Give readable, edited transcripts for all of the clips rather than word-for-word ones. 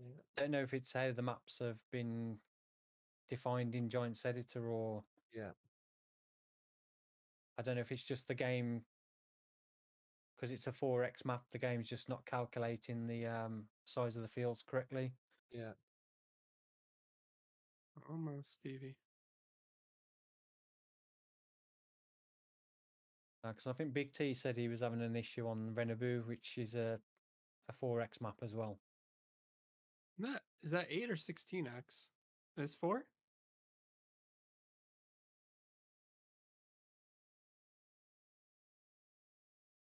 Yeah. Don't know if it's how the maps have been defined in Giants Editor, or Yeah. I don't know if it's just the game, because it's a 4x map, the game's just not calculating the size of the fields correctly. Yeah. Almost, Stevie. Because I think Big T said he was having an issue on Renabu, which is a 4x map as well. Is that 8 or 16x? It's 4?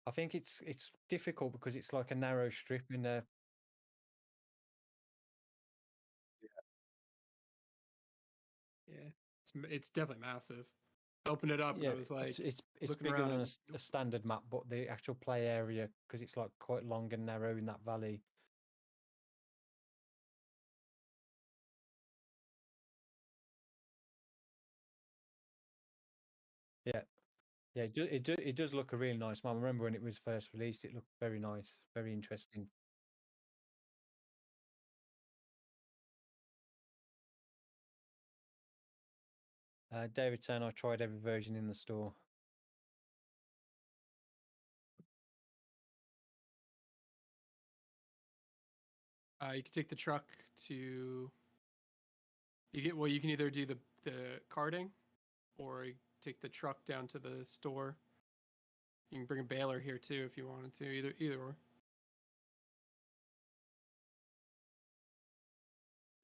I think it's difficult because it's like a narrow strip in a. Yeah, it's definitely massive. I opened it up and I was like, it's looking bigger around than and a standard map, but the actual play area, because it's like quite long and narrow in that valley. Yeah, it does look a really nice map. I remember when it was first released, it looked very nice, very interesting. David saying I tried every version in the store. you can take the truck to. You can either do the carting, or you take the truck down to the store. You can bring a baler here too if you wanted to. Either or.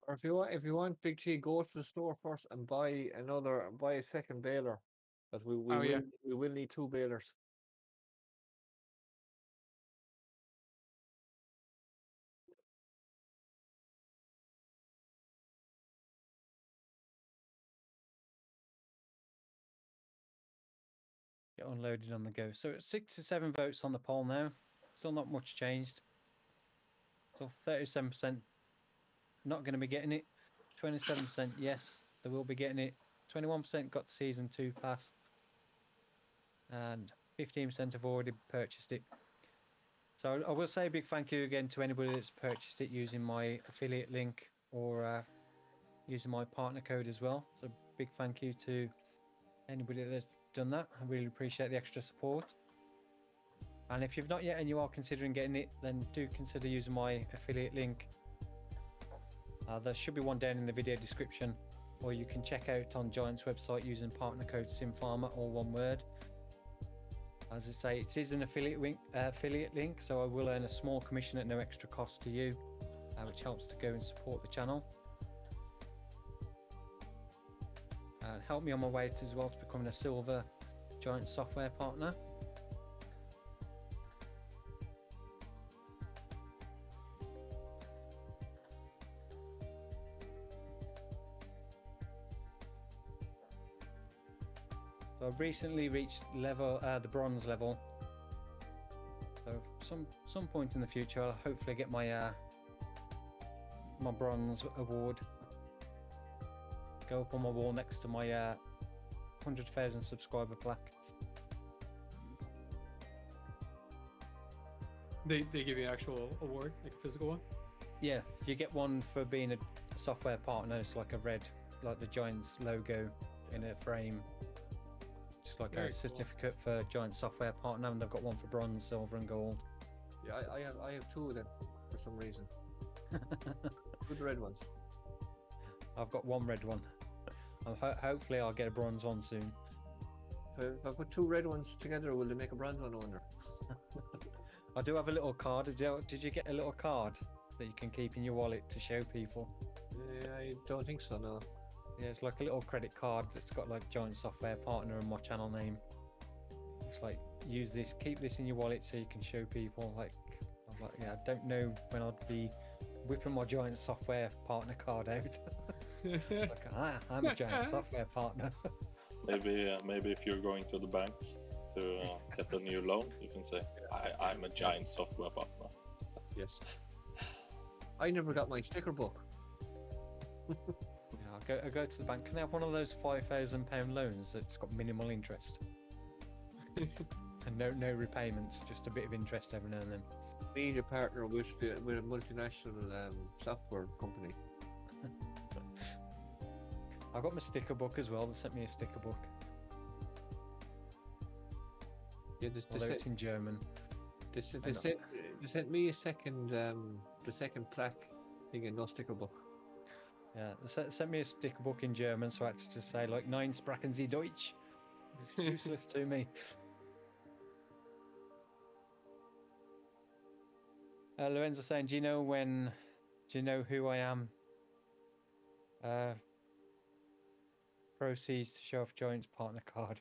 Or if you want Big T, go to the store first and buy a second baler, because we will need 2 balers. Get unloaded on the go. So it's 67 votes on the poll now. Still not much changed. So 37% not going to be getting it. 27% yes, they will be getting it. 21% got the season 2 pass, and 15% have already purchased it. So I will say a big thank you again to anybody that's purchased it using my affiliate link or using my partner code as well. So big thank you to anybody that's done that. I really appreciate the extra support. And if you've not yet and you are considering getting it, then do consider using my affiliate link. There should be one down in the video description, or you can check out on Giant's website using partner code SimFarmer, all one word. As I say, it is an affiliate link, so I will earn a small commission at no extra cost to you, which helps to go and support the channel. And help me on my way as well to becoming a silver Giant software partner. So I've recently reached the bronze level. So some point in the future, I'll hopefully get my my bronze award. Go up on my wall next to my 100,000 subscriber plaque. They give you an actual award, like a physical one? Yeah, you get one for being a software partner. It's like a red, like the Giants logo in a frame. Just like a certificate for Giant software partner, and they've got one for bronze, silver, and gold. Yeah, I have 2 of them for some reason. Good red ones. I've got 1 red one. Hopefully I'll get a bronze one soon. If I put 2 red ones together, will they make a bronze one, I wonder? I do have a little card. Did you get a little card that you can keep in your wallet to show people? Yeah, I don't think so, no. Yeah, it's like a little credit card that's got like Giant software partner and my channel name. It's like, use this, keep this in your wallet so you can show people. Like, I'm like, yeah, I don't know when I'd be whipping my Giant software partner card out. Like, I'm a Giant software partner. Maybe if you're going to the bank to get a new loan, you can say, I'm a Giant software partner. Yes. I never got my sticker book. Yeah, I go to the bank. Can I have one of those £5,000 loans that's got minimal interest? And no repayments, just a bit of interest every now and then. media partner with a multinational software company. I got my sticker book as well. They sent me a sticker book, Yeah, although it's in German. they sent me a second the second plaque thing and no sticker book. Yeah, they sent me a sticker book in German, so I had to just say like "Nein, sprechen Sie Deutsch." It's useless to me. Lorenzo saying, do you know who I am? Proceeds to show off Giant's partner card.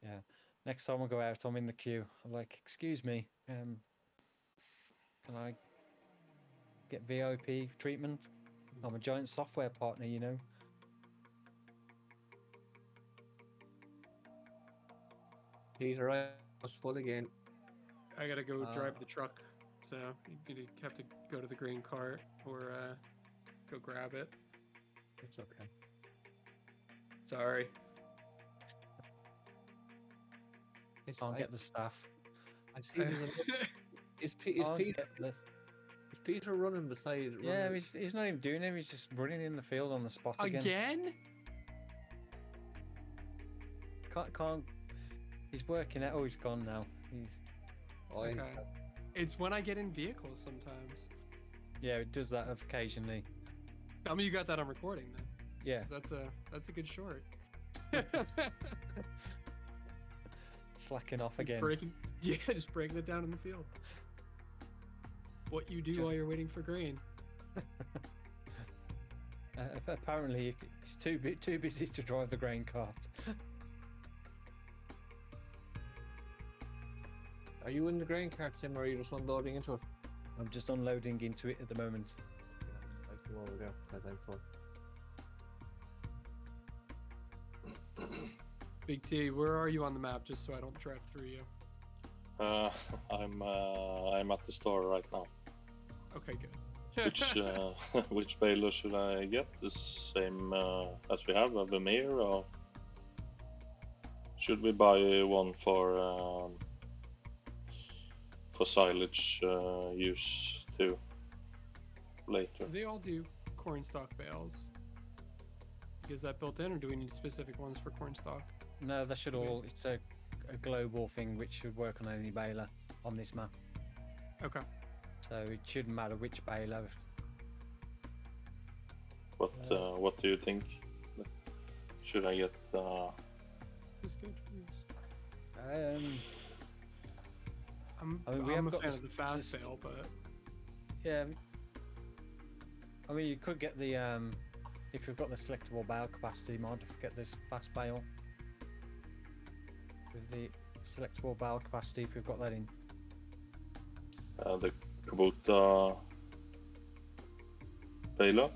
Yeah. Next time I go out, I'm in the queue. I'm like, excuse me, can I get VIP treatment? I'm a Giant software partner, you know. Peter, I was full again. I gotta go drive the truck, so you have to go to the green cart or go grab it. It's okay. Sorry. Can't get the staff. I see there's a is Peter running beside? Yeah, he's not even doing it. He's just running in the field on the spot again. Again? Can't. He's working out. Oh, he's gone now. He's. Okay. It's when I get in vehicles sometimes. Yeah, it does that occasionally. I mean, you got that on recording then. Yeah. 'Cause that's a good short. Slacking off again. Just breaking it down in the field. What you do while you're waiting for grain. Apparently, he's too busy to drive the grain cart. Are you in the grain cart, Tim, or are you just unloading into it? I'm just unloading into it at the moment. Yeah, I come over there because I'm full. Big T, where are you on the map, just so I don't drive through you? I'm at the store right now. Okay, good. Which baler should I get? The same as we have, a Vermeer, or should we buy one for silage use too later? They all do corn stalk bales. Is that built in, or do we need specific ones for corn stalk? No, they should all. It's a global thing which should work on any baler on this map. Okay. So it shouldn't matter which baler. What do you think? Should I get? That's good, please. I'm a fan of the fast bale, but yeah. I mean, you could get the if you've got the selectable bale capacity mod, get this fast bale with the selectable bale capacity if we've got that in. The Kubota baler.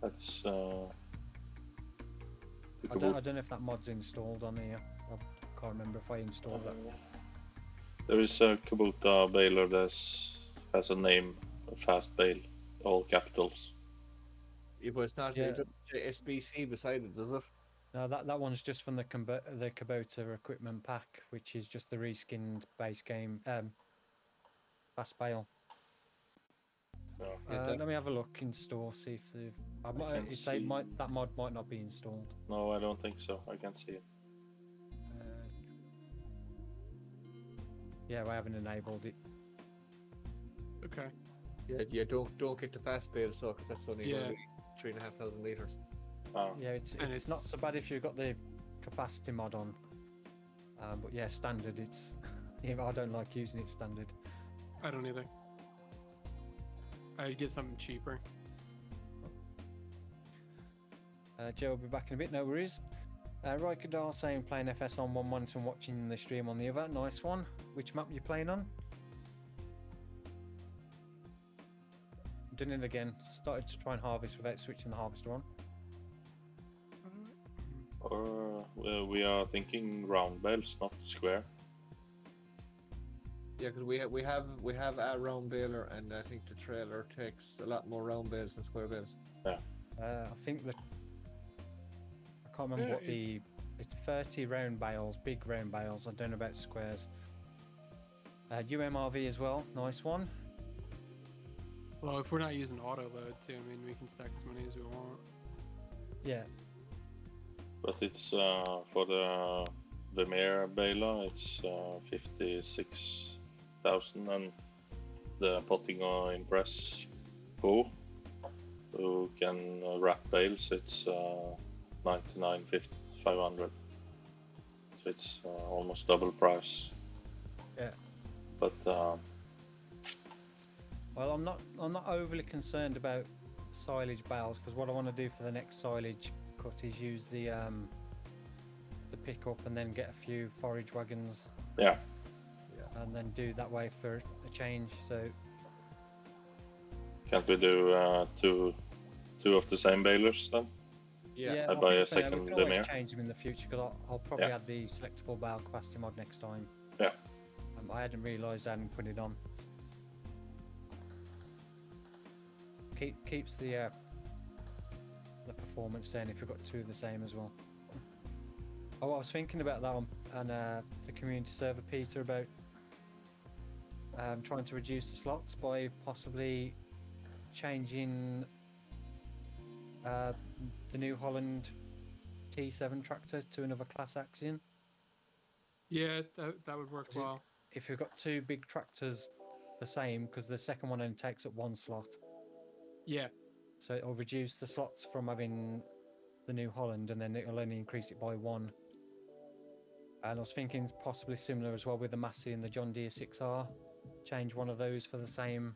That's I don't know if that mod's installed on here. I can't remember if I installed that. There is a Kubota baler that has a name, a fast bale, all capitals. Yeah, but it's not. Yeah. It doesn't say SBC beside it, does it? No, that one's just from the Kubota equipment pack, which is just the reskinned base game fast bale. No. Let me have a look in store, see if they've. That mod might not be installed. No, I don't think so. I can't see it. Yeah, I haven't enabled it. okay. Yeah. Don't get the fast bale, so because that's only going to be 3,500 liters. Yeah, it's not so bad if you've got the capacity mod on. But yeah, standard. It's. Yeah, I don't like using it standard. I don't either. I'd get something cheaper. Joe will be back in a bit, no worries. Rykadal saying playing FS on one monitor and watching the stream on the other. Nice one. Which map are you playing on? Doing it again. Started to try and harvest without switching the harvester on. Or we are thinking round bales, not square. Yeah, because we have a round baler, and I think the trailer takes a lot more round bales than square bales. Yeah. I think that I can't remember what the It's 30 round bales, big round bales. I don't know about squares. UMRV as well, nice one. Well, if we're not using auto load too, I mean, we can stack as many as we want. Yeah, But it's for the Vermeer baler, it's 56,000, and the Pottinger Impress Pro, who can wrap bales, it's 99,500. So it's almost double price. yeah. But Well, I'm not overly concerned about silage bales, because what I want to do for the next silage cut is use the pickup and then get a few forage wagons. yeah, And then do that way for a change. So can't we do two of the same balers then? Yeah. I buy a think, second we can always Vermeer. change them in the future, because I'll probably Yeah. add the selectable bale capacity mod next time. Yeah. I hadn't realised I hadn't put it on. Keeps the performance down if you've got two of the same as well. Oh, I was thinking about that on the community server, Peter, about trying to reduce the slots by possibly changing the New Holland T7 tractor to another class Axion. Yeah, that would work well. If you've got two big tractors the same, because the second one only takes up one slot, Yeah, so it'll reduce the slots from having the New Holland, and then it'll only increase it by one. And I was thinking possibly similar as well with the Massey and the John Deere 6R. Change one of those for the same.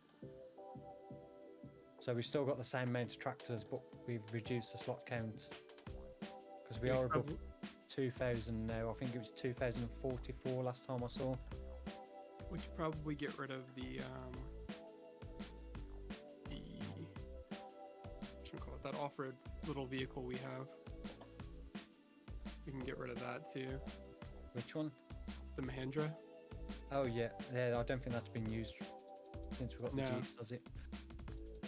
So we've still got the same amount of tractors, but we've reduced the slot count. Because we are above 2,000 now. I think it was 2,044 last time I saw. we should probably get rid of the what should we call it, that off-road little vehicle we have. We can get rid of that too. Which one? The Mahindra. Oh yeah, I don't think that's been used since we got the No. Jeeps, has it?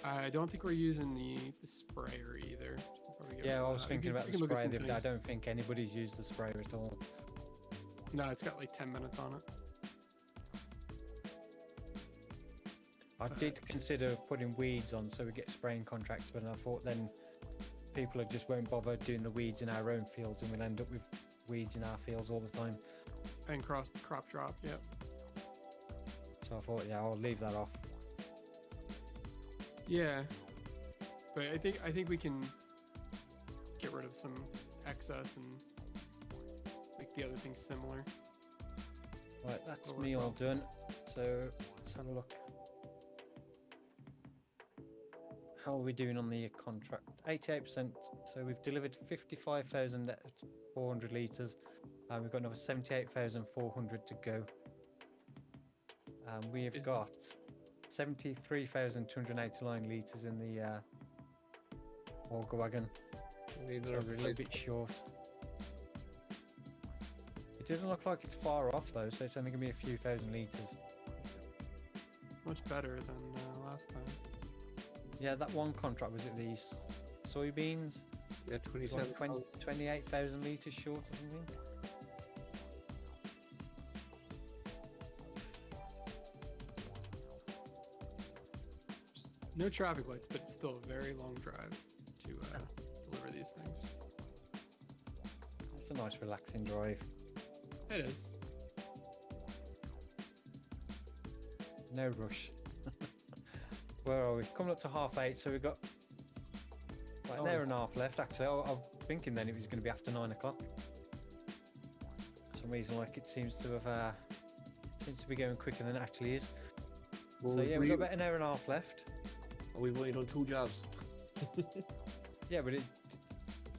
I don't think we're using the sprayer either. We'll probably get rid Yeah, I of was that. thinking We about the can look at sprayer. some I things. don't think anybody's used the sprayer at all. No, it's got like 10 minutes on it. I did consider putting weeds on so we get spraying contracts, but I thought then people just won't bother doing the weeds in our own fields, and we'll end up with weeds in our fields all the time. And crop drop, yep. So I thought, yeah, I'll leave that off. Yeah, but I think we can get rid of some excess and make the other things similar. Right, that's That'll me work all done. So let's have a look. How are we doing on the contract? 88%. So we've delivered 55,400 litres, and we've got another 78,400 to go. We have got 73,289 litres in the auger wagon. So we're a little bit short. It doesn't look like it's far off though, so it's only going to be a few thousand litres. Much better than last time. Yeah, that one contract, was it the soybeans? Yeah, It was like 28,000 litres short or something. No traffic lights, but it's still a very long drive to deliver these things. It's a nice relaxing drive. It is. No rush. Where are we? Coming up to 8:30, so we've got like an hour and a half left. Actually, I was thinking then it was going to be after 9 o'clock. For some reason, like it seems to have seems to be going quicker than it actually is. Well, So yeah, we've got about an hour and a half left. We've only done 2 jobs. Yeah, but it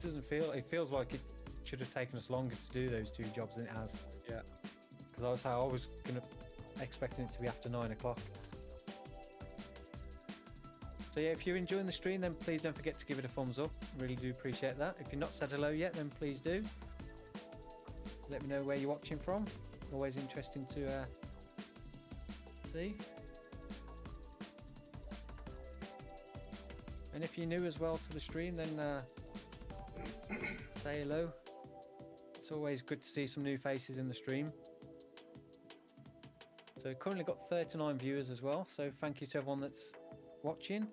doesn't feel. It feels like it should have taken us longer to do those 2 jobs than it has. Yeah. Because I was expecting it to be after 9 o'clock. So yeah, if you're enjoying the stream, then please don't forget to give it a thumbs up. Really do appreciate that. If you're not said hello yet, then please do. Let me know where you're watching from. Always interesting to see. And if you're new as well to the stream, then say hello. It's always good to see some new faces in the stream. So currently got 39 viewers as well. So thank you to everyone that's watching.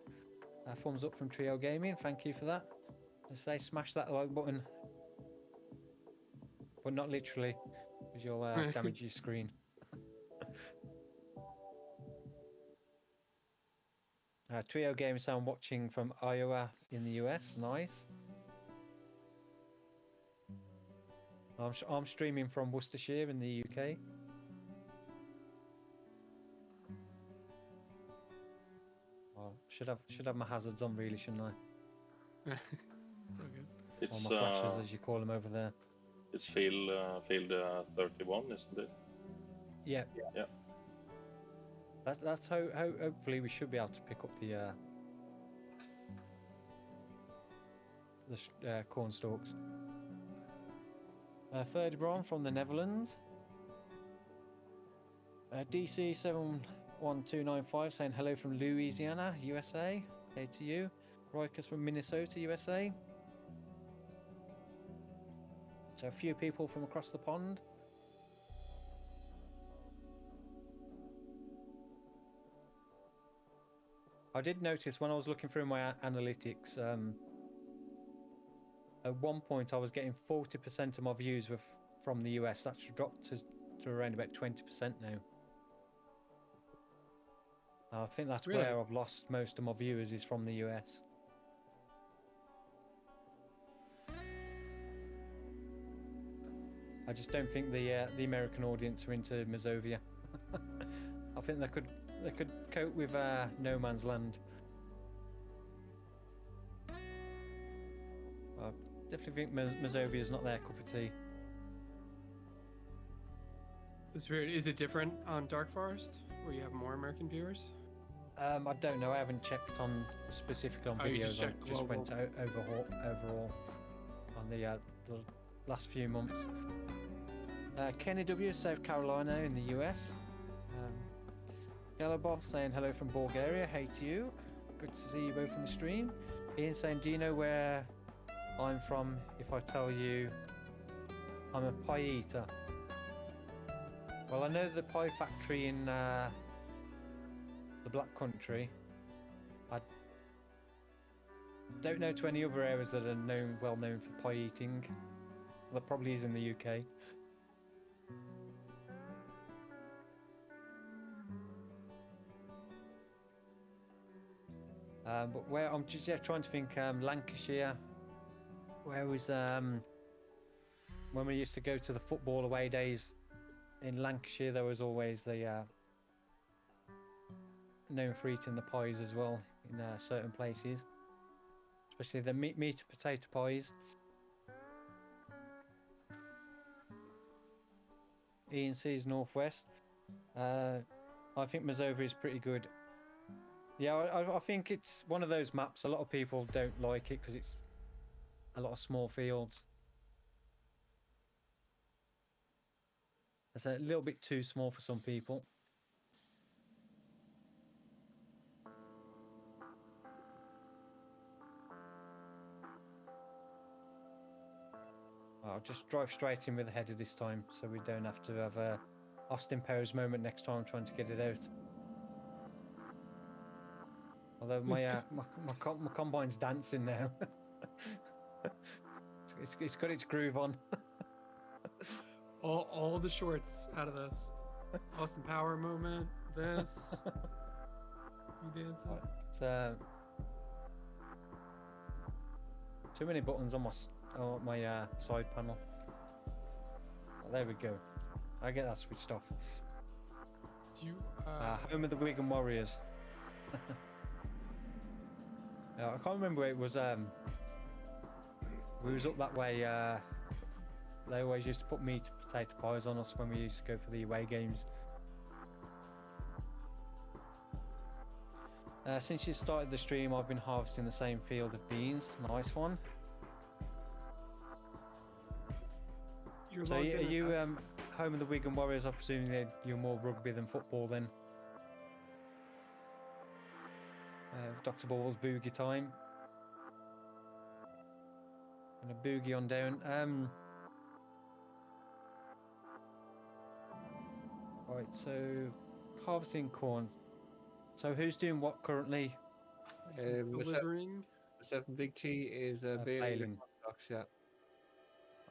Thumbs up from Trio Gaming. Thank you for that. As I say, smash that like button, but not literally, because you'll damage your screen. Trio Gaming sound watching from Iowa in the US. Nice. I'm streaming from Worcestershire in the UK. Oh, should have my hazards on really, shouldn't I? It's all good. It's Or my flashes, as you call them over there. it's field 31, isn't it? Yeah. Yeah. That's how hopefully we should be able to pick up the corn stalks. Third Bron from the Netherlands. DC 71295 saying hello from Louisiana, USA. Hey to you. Rikers from Minnesota, USA. So a few people from across the pond. I did notice when I was looking through my analytics, at one point I was getting 40% of my views were from the US. That's dropped to around about 20% now. I think that's Really? where I've lost most of my viewers is from the US. I just don't think the American audience are into Mazovia. I think they could cope with No Man's Land. I definitely think Mazovia is not their cup of tea. It's weird. Is it different on Dark Forest, where you have more American viewers? I don't know. I haven't checked on specifically on Oh, you videos. just I checked just went global. overall on the last few months. Kenny W, South Carolina in the US. Yellow Bob saying hello from Bulgaria. Hey to you. Good to see you both in the stream. Ian saying, do you know where I'm from if I tell you I'm a pie eater? Well, I know the pie factory in the Black Country. I don't know to any other areas that are well known for pie eating. There probably is in the UK. But where I'm just trying to think, Lancashire. Where was when we used to go to the football away days in Lancashire? There was always the known for eating the pies as well in certain places, especially the meat and potato pies. Ian sees Northwest. I think Mazova is pretty good. Yeah, I think it's one of those maps. A lot of people don't like it because it's a lot of small fields. It's a little bit too small for some people. I'll just drive straight in with the header this time, so we don't have to have a Austin Powers moment next time trying to get it out. Although my combine's dancing now. It's got its groove on. All the shorts out of this. Austin Power moment. This. You dancing? It's, too many buttons on my side panel. Oh, there we go. I get that switched off. Do you? Home of the Wigan Warriors. I can't remember where it was. We was up that way. They always used to put meat and potato pies on us when we used to go for the away games. Since you started the stream, I've been harvesting the same field of beans. Nice one. So are you home of the Wigan Warriors? I presume that you're more rugby than football then. Dr. Ball's boogie time. And a boogie on down. Right, so harvesting corn. So who's doing what currently? Delivering. Myself and Big T is baling Baling. stocks, yeah.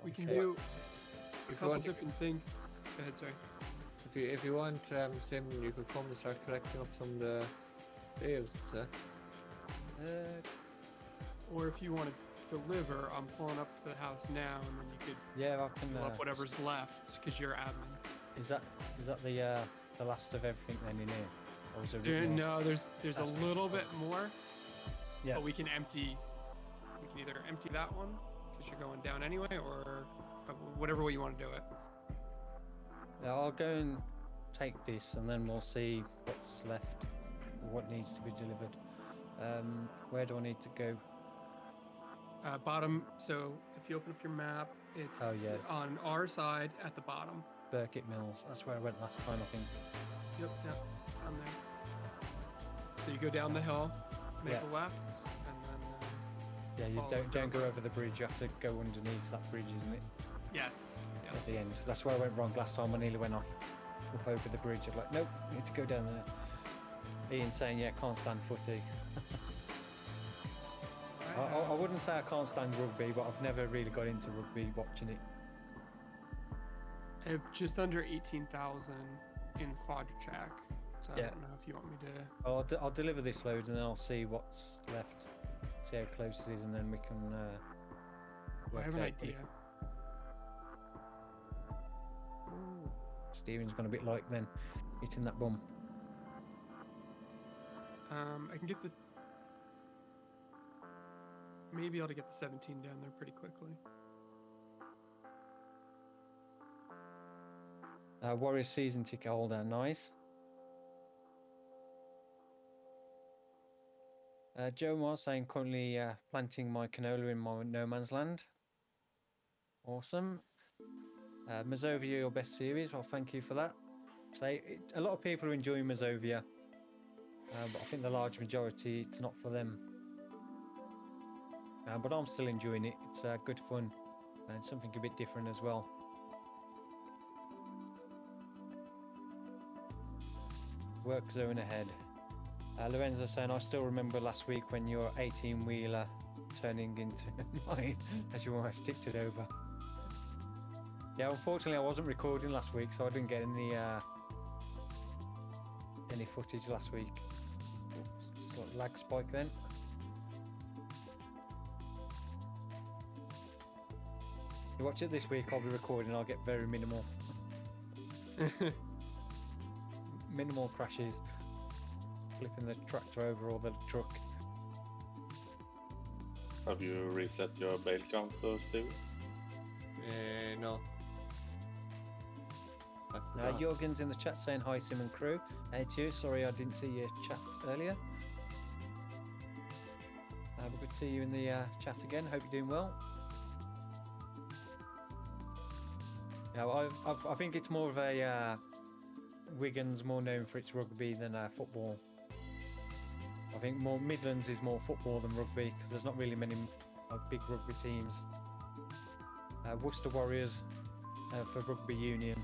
We can Okay. do a If you couple want, different things. Go ahead, sorry. if you want, Sim, you could come and start collecting up some of the bales. Or if you want to deliver, I'm pulling up to the house now, and then you could Yeah, I can. fill up whatever's left because you're admin. Is that the last of everything then in here? Or is there a bit more? No, there's That's a fine. little bit more. Yeah. But we can empty. We can either empty that one because you're going down anyway, or whatever way you want to do it. Yeah, I'll go and take this, and then we'll see what's left, or what needs to be delivered. Where do I need to go? Bottom. So if you open up your map, it's Oh, yeah. on our side at the bottom. Burkitt Mills. That's where I went last time, I think. Yep, down there. So you go down the hill, make Yeah. a left, and then. Yeah, you Follow don't go over. over the bridge. You have to go underneath that bridge, isn't it? Yes. Yes. At the end. That's where I went wrong last time. I nearly went off up over the bridge. I was like, nope, need to go down there. Ian saying, yeah, can't stand footy. I wouldn't say I can't stand rugby, but I've never really got into rugby watching it. I have just under 18,000 in Quadratrack. So I Yeah. don't know if you want me to. I'll deliver this load and then I'll see what's left, see how close it is, and then we can I work have an out what idea. Stevie's gone a bit light then, hitting that bum. I can get the. Maybe I'll get the 17 down there pretty quickly. Warriors season ticket holder, nice. Joe Moore saying currently planting my canola in my no man's land. Awesome. Mazovia, your best series. Well, thank you for that. A lot of people are enjoying Mazovia, but I think the large majority, it's not for them. But I'm still enjoying it. It's good fun and something a bit different as well. Work zone ahead. Lorenzo saying, I still remember last week when your 18-wheeler turning into mine as you almost ticked it over. Yeah, unfortunately I wasn't recording last week, so I didn't get any footage last week. Oops, lag spike then. You watch it this week, I'll be recording, I'll get very minimal. Minimal crashes, flipping the tractor over or the truck. Have you reset your bale count though, Steve? No. Jorgen's in the chat saying hi, Sim and crew. Hey to you, sorry I didn't see your chat earlier. But good to see you in the chat again, hope you're doing well. Yeah, I think it's more of a Wigan's more known for its rugby than football. I think more Midlands is more football than rugby because there's not really many big rugby teams. Worcester Warriors for rugby union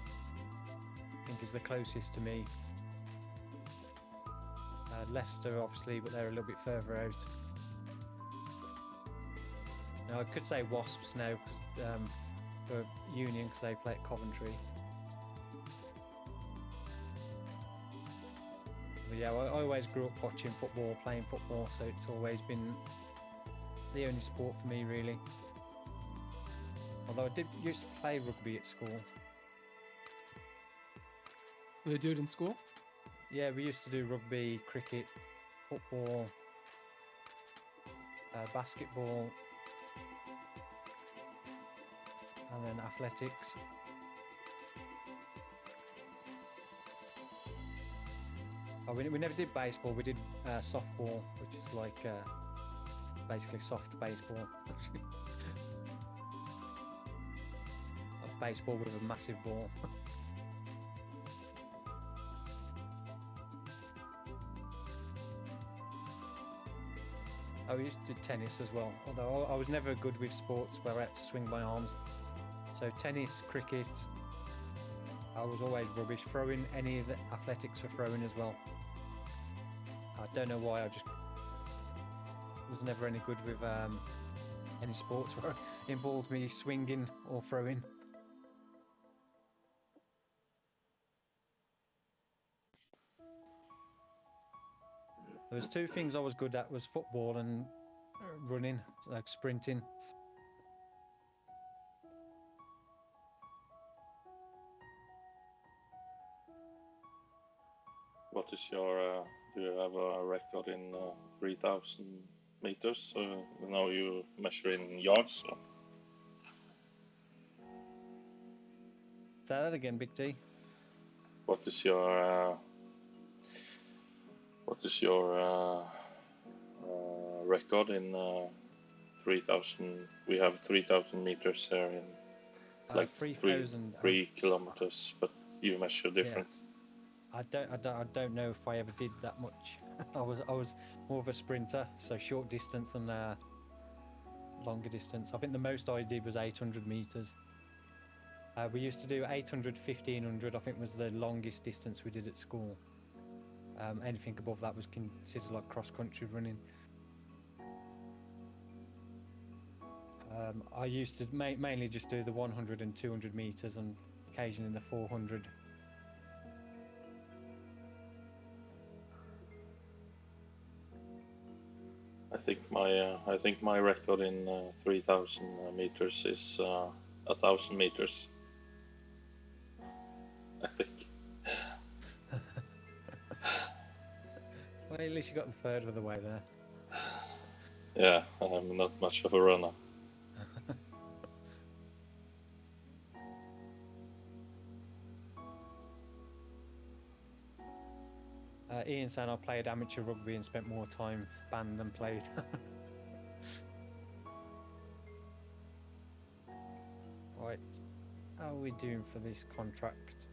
I think is the closest to me. Leicester obviously, but they're a little bit further out. Now I could say Wasps now for union because they play at Coventry. But yeah, I always grew up watching football, playing football, so it's always been the only sport for me really. Although I used to play rugby at school. Do they do it in school? Yeah, we used to do rugby, cricket, football, basketball, and then athletics. Oh, we never did baseball, we did softball, which is like basically soft baseball. A baseball with a massive ball. I used to do tennis as well, although I was never good with sports where I had to swing my arms. So tennis, cricket, I was always rubbish. Throwing, any of the athletics for throwing as well. I don't know why, I just was never any good with any sports where it involved me swinging or throwing. There was two things I was good at, was football and running, like sprinting. What is your? Do you have a record in 3,000 meters? Now you measure in yards. So. Say that again, Big T. What is your? Record in 3,000? We have 3,000 meters here in like 3,000. 3 kilometers, but you measure different. Yeah. I don't know if I ever did that much. I was more of a sprinter, so short distance and longer distance. I think the most I did was 800 meters. We used to do 800, 1500. I think was the longest distance we did at school. Anything above that was considered like cross-country running. I used to mainly just do the 100 and 200 meters and occasionally the 400. I think my record in 3,000 meters is 1,000 meters. I think. Well, at least you got the third of the way there. Yeah, I'm not much of a runner. Ian saying I played amateur rugby and spent more time banned than played. Right, how are we doing for this contract?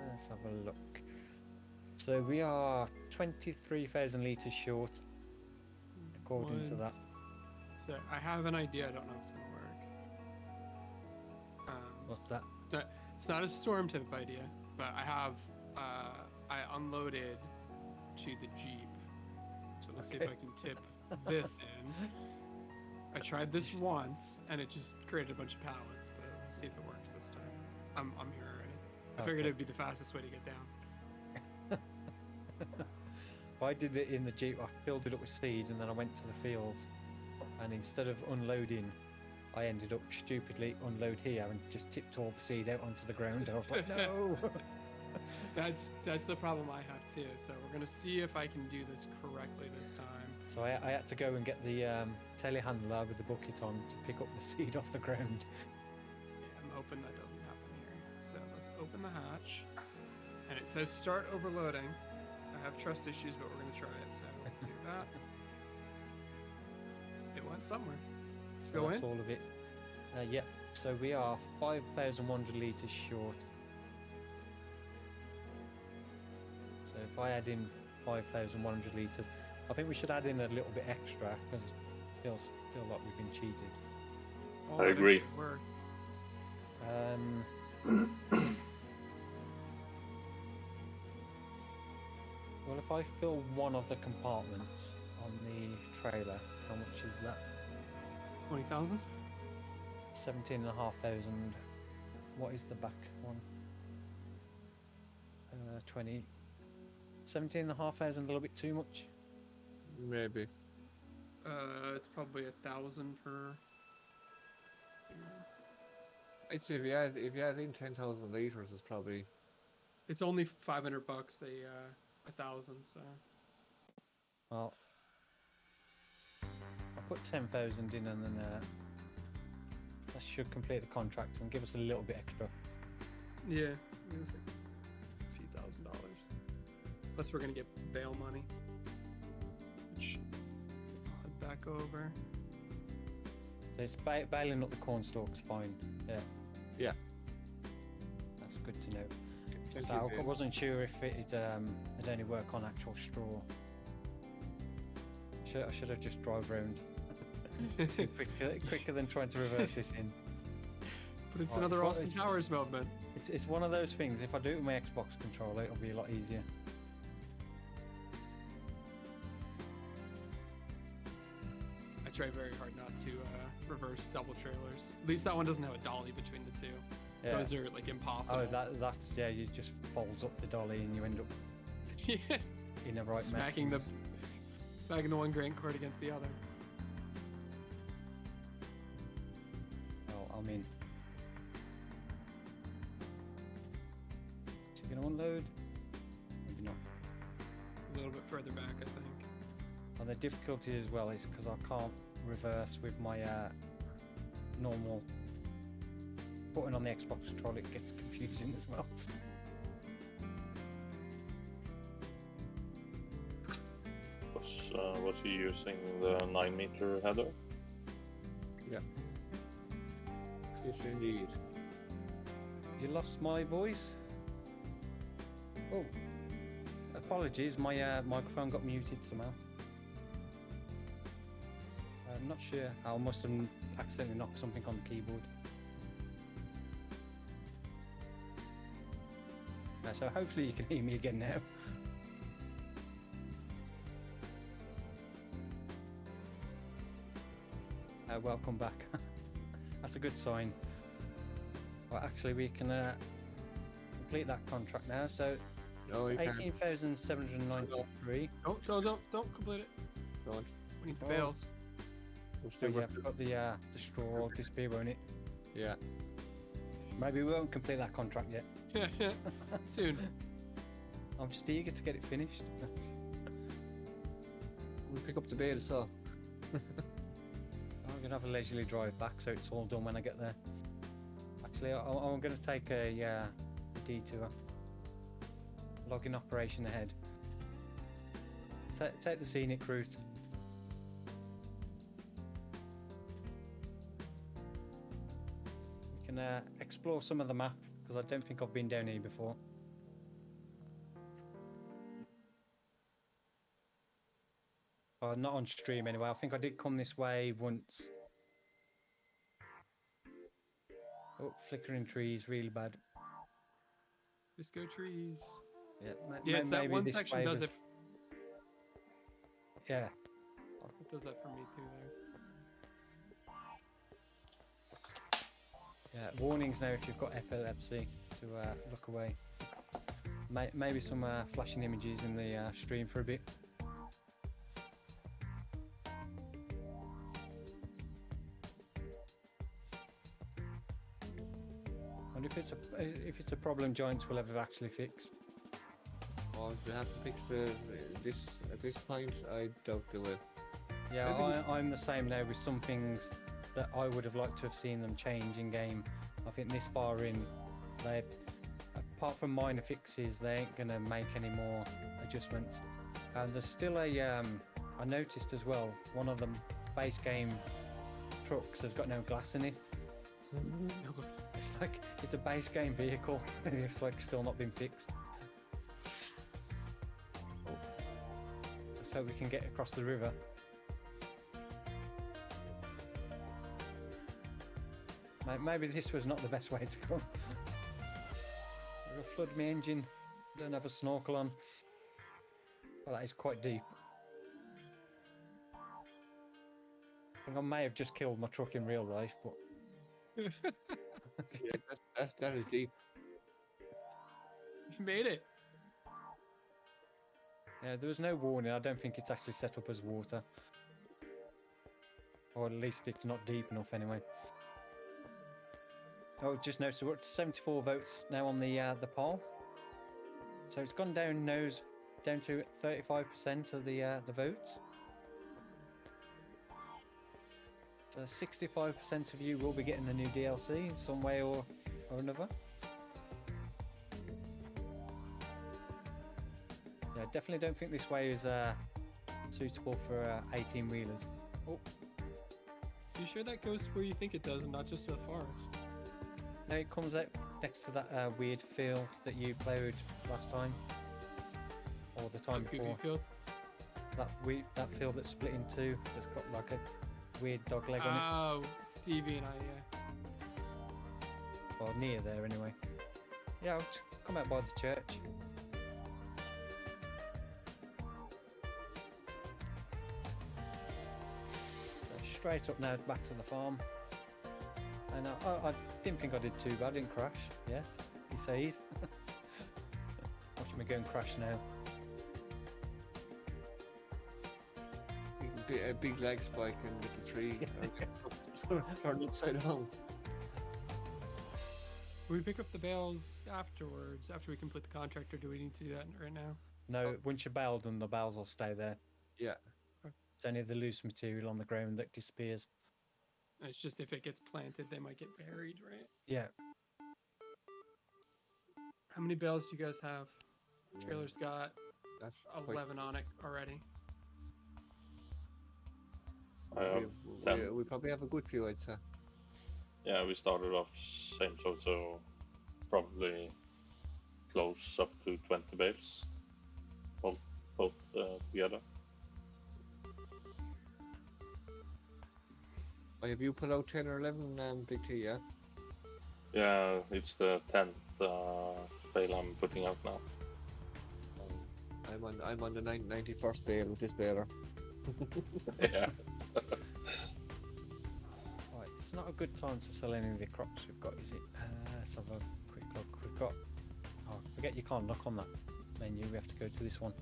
Let's have a look. So we are 23,000 litres short, according to that. So I have an idea. I don't know if it's gonna work. What's that? It's not a storm tip idea, but I unloaded to the Jeep. So let's see if I can tip this in. I tried this once and it just created a bunch of pallets, but let's see if it works this time. I'm here already. I figured it'd be the fastest way to get down. I did it in the Jeep. I filled it up with seed and then I went to the fields, and instead of unloading, I ended up stupidly unload here and just tipped all the seed out onto the ground. I was like, no. That's the problem I have too. So we're gonna see if I can do this correctly this time. So I had to go and get the telehandler with the bucket on to pick up the seed off the ground. Yeah, I'm hoping that doesn't happen here. So let's open the hatch, and it says start overloading. I have trust issues, but we're gonna try it. So we'll do that. It went somewhere. So Go that's in. all of it. Yep. So we are 5,100 litres short. So if I add in 5,100 litres, I think we should add in a little bit extra because it feels still like we've been cheated. Oh, I agree. that should work. Well, if I fill one of the compartments on the trailer, how much is that? 20,000. 17,500. What is the back one? 20. 17,500, a little bit too much. Maybe. It's probably 1,000 per. I'd say if you add in 10,000 liters, it's probably. It's only $500. 1,000. So. Well, I'll put 10,000 in, and then that should complete the contract and give us a little bit extra. Yeah, it's like a few $1,000s. Plus, we're gonna get bail money. Which I'll head back over. So it's bailing up the corn stalks, fine. Yeah. Yeah. That's good to know. Thank So you, I wasn't sure if it'd only work on actual straw. I should have just drive round quicker than trying to reverse this in. But it's Oh, another it's- Austin Powers moment. It's one of those things. If I do it with my Xbox controller, it'll be a lot easier. I try very hard not to reverse double trailers. At least that one doesn't have a dolly between the two. Yeah. Those are like impossible. Oh, that's yeah. You just folds up the dolly and you end up Yeah. in the right smacking the mechanism. one grain cord against the other. Oh, I mean, is it going to unload? Maybe not. A little bit further back, I think. And the difficulty as well is because I can't reverse with my normal button on the Xbox controller. It gets confusing as well. Was he using the 9-meter header? Yeah. Yes, indeed. You lost my voice? Oh, apologies, my microphone got muted somehow. I'm not sure how. I must have accidentally knocked something on the keyboard. So hopefully you can hear me again now. Welcome back. That's a good sign. Well, actually, we can complete that contract now. So No, you can't. 18,793. Don't complete it. Don't. We need the Oh. bales. We're So still, yeah, we're I've still, got the straw will disappear, won't it? yeah. Maybe we won't complete that contract yet. Soon. I'm just eager to get it finished. We'll pick up the bait as well. I'm gonna have a leisurely drive back, so it's all done when I get there. Actually, I'm gonna take a detour. Logging operation ahead. Take the scenic route. We can explore some of the map because I don't think I've been down here before. Not on stream anyway. I think I did come this way once. Oh, flickering trees, really bad. Disco trees. Yeah, Yeah, it's that maybe one this section way does was- it. Yeah, It does that for me too. There. yeah. Warnings now if you've got epilepsy to look away. Maybe some flashing images in the stream for a bit. And if it's a problem Giants will ever actually fix. Or if they have to fix this at this point, I doubt they will. Yeah, Maybe- I'm the same now with some things that I would have liked to have seen them change in game. I think this far in, they, apart from minor fixes, they ain't gonna make any more adjustments. And there's still I noticed as well, one of the base game trucks has got no glass in it. It's like it's a base game vehicle. It's like still not been fixed. Let's hope we can get across the river. Maybe this was not the best way to go. I'll flood my engine. Don't have a snorkel on. Well, that is quite deep. I think I may have just killed my truck in real life, but Yeah, that is deep. You made it. yeah, there was no warning. I don't think it's actually set up as water, or at least it's not deep enough anyway. Oh, just noticed we're at 74 votes now on the poll, so it's gone down down to 35% of the votes. So 65% of you will be getting the new DLC in some way or another. Yeah, definitely don't think this way is suitable for 18-wheelers. Oh, You sure that goes where you think it does and not just to the forest? no, it comes out next to that weird field that you played last time, or the time Goofy before. field? That field that's split in two, that's got like a weird dog leg on it. Oh, Stevie and I, Well, near there anyway. Yeah, I'll come out by the church. So straight up now back to the farm. And I didn't think I did too bad. I didn't crash yet. He says. Watch me go and crash now. A big leg spike in with the tree. Turned upside down. Will we pick up the bales afterwards, after we complete the contract, or do we need to do that right now? No, once you bail them, the bales will stay there. Yeah. It's only the loose material on the ground that disappears. It's just if it gets planted, they might get buried, right? Yeah. How many bales do you guys have? Trailer's got That's 11 on it already. we probably have a good few, I'd say. Yeah, we started off same, so probably close up to 20 bales, both together. Have you put out 10 or 11, Big T, yeah? Yeah, it's the 10th bale I'm putting out now. I'm on the 91st bale with this baler. Yeah. Right, it's not a good time to sell any of the crops we've got, is it? Let's have a quick look. We've got. Oh, forget you can't look on that menu. We have to go to this one.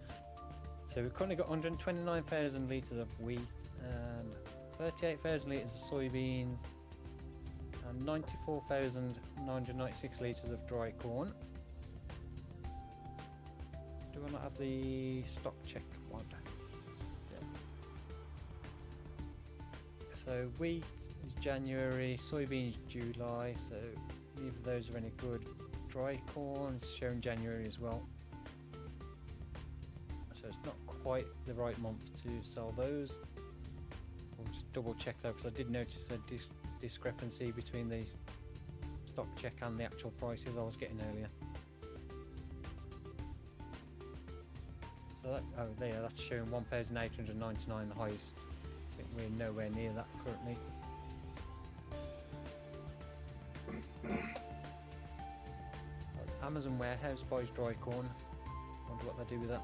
So we've currently got 129,000 litres of wheat and 38,000 litres of soybeans and 94,996 litres of dry corn. Do I not have the stock check one? Yeah. So wheat is January, soybeans July, so neither of those are any good. Dry corn's shown January as well. So it's not quite the right month to sell those. We'll just double check though, because I did notice a discrepancy between the stock check and the actual prices I was getting earlier. So that, oh there, that's showing 1,899 the highest. I think we're nowhere near that currently. Amazon warehouse buys dry corn. Wonder what they do with that.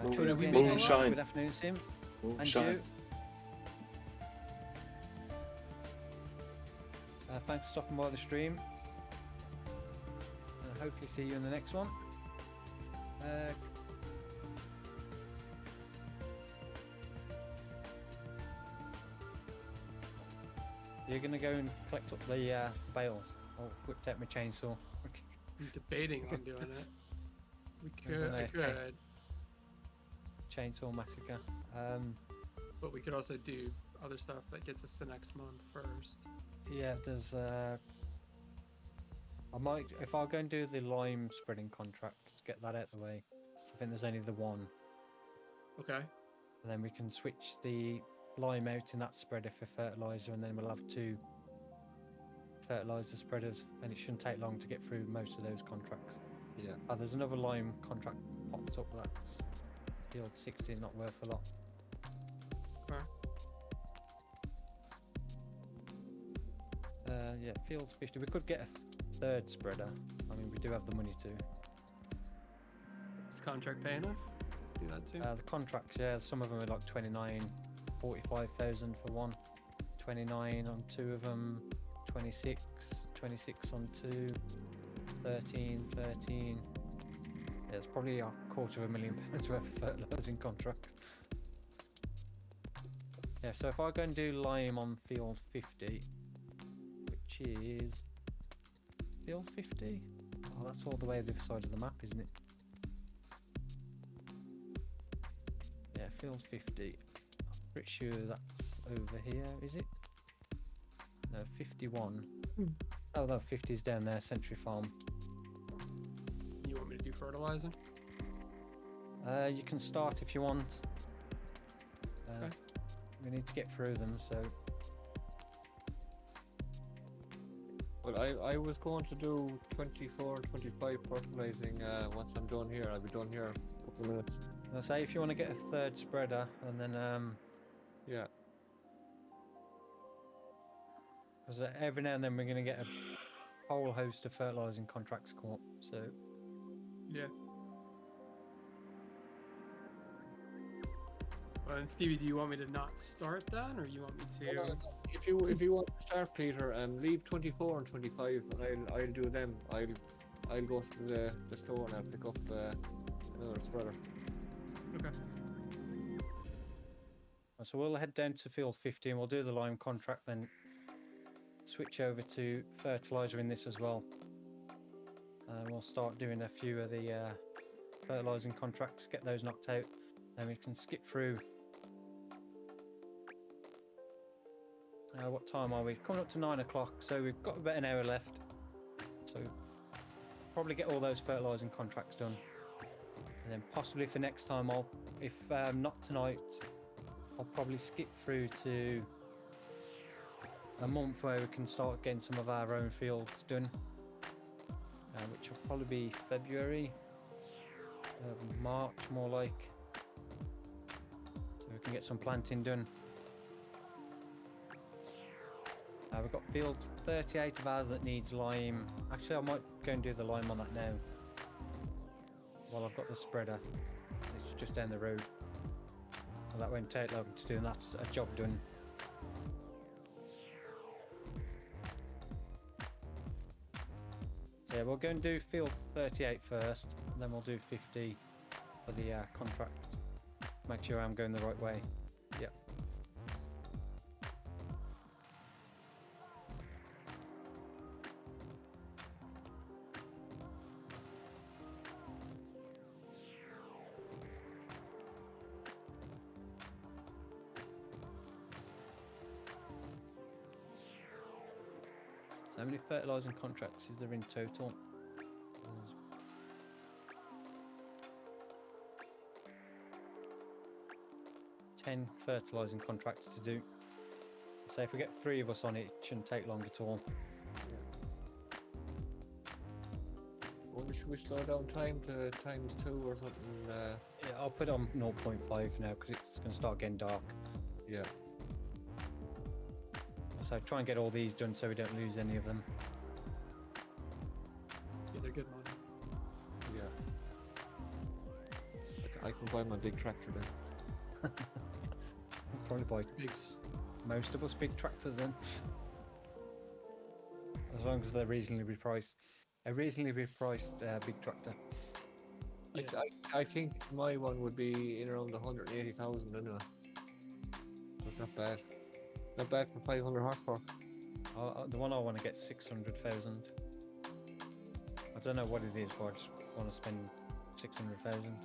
Moonshine. Good afternoon, Sim. Moonshine. And you. Thanks for stopping by the stream. And hopefully see you in the next one. You're gonna go and collect up the bales. Oh, whipped out my chainsaw. I'm debating on doing it. We gonna I could, Chainsaw massacre. but we could also do other stuff that gets us the next month first. Yeah, there's I might, if I'll go and do the lime spreading contract, get that out of the way. I think there's only the one. Okay. And then we can switch the lime out in that spreader for fertilizer, and then we'll have 2 fertilizer spreaders, and it shouldn't take long to get through most of those contracts. Yeah. Oh, there's another lime contract popped up. That's the old 60, not worth a lot. Okay. Yeah, fields 50. We could get a 3rd spreader. I mean, we do have the money to. Is the contract pay enough? Do that too. The contracts, yeah, some of them are like 29, 45,000 for one, 29 on 2 of them, 26 on 2, 13. Yeah, it's probably a £250,000 worth of fertilising contracts. Yeah, so if I go and do lime on field 50, which is field 50, oh, that's all the way the other side of the map, isn't it? Yeah, field 50. Pretty sure that's over here, is it? No, 51. Oh no, 50's down there, Century Farm. You want me to do fertilizer? You can start if you want. Okay. We need to get through them, so. Well, I was going to do 24 and 25 fertilizing once I'm done here. I'll be done here in a couple of minutes. I'll say if you want to get a 3rd spreader, and then Yeah. Because every now and then we're going to get a whole host of fertilising contracts come up. So Yeah. Well, and Stevie, do you want me to not start then, or you want me to? If you want to start, Peter, leave 24 and 25, and I'll do them. I'll go to the store and I'll pick up another spreader. Okay. So we'll head down to field 50 and we'll do the lime contract, then switch over to fertiliser in this as well. And we'll start doing a few of the fertilising contracts, get those knocked out, and we can skip through. What time are we? Coming up to 9 o'clock, so we've got about an hour left. So probably get all those fertilising contracts done. And then possibly for next time, if not tonight, I'll probably skip through to a month where we can start getting some of our own fields done, which will probably be February, March more like, so we can get some planting done. We've got field 38 of ours that needs lime. Actually, I might go and do the lime on that now while I've got the spreader. It's just down the road. Well, that won't take long to do, and that's a job done. So yeah, we'll go and do field 38 first, and then we'll do 50 for the contract. Make sure I'm going the right way. Yep. How many fertilising contracts is there in total? There's 10 fertilising contracts to do. So if we get 3 of us on it, it shouldn't take long at all. Wonder should we slow down time to ×2 or something? Yeah, I'll put on 0.5 now because it's going to start getting dark. Yeah. So try and get all these done so we don't lose any of them. Yeah, they're good money. Yeah. I can buy my big tractor then. Probably buy Bigs. most of us big tractors then. As long as they're reasonably priced. A reasonably priced big tractor. Yeah. I think my one would be in around 180,000 anyway. That's not bad. Not bad for 500 horsepower. The one I want to get 600,000. I don't know what it is, but I just want to spend 600,000.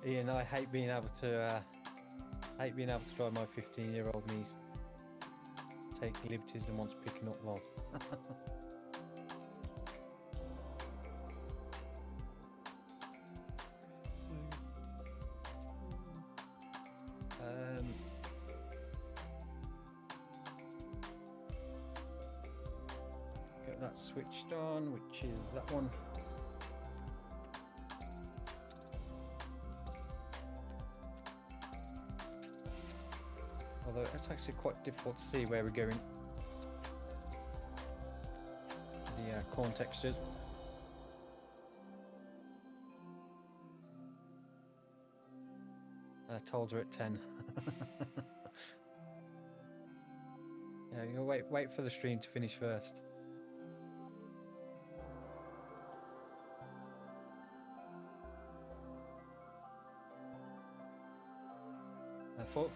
Ian, I hate being able to drive my 15-year-old niece. Take liberties and wants picking up love. Get that switched on, which is that one. Although it's actually quite difficult to see where we're going. The corn textures. I told her at 10. Yeah, you'll wait for the stream to finish first.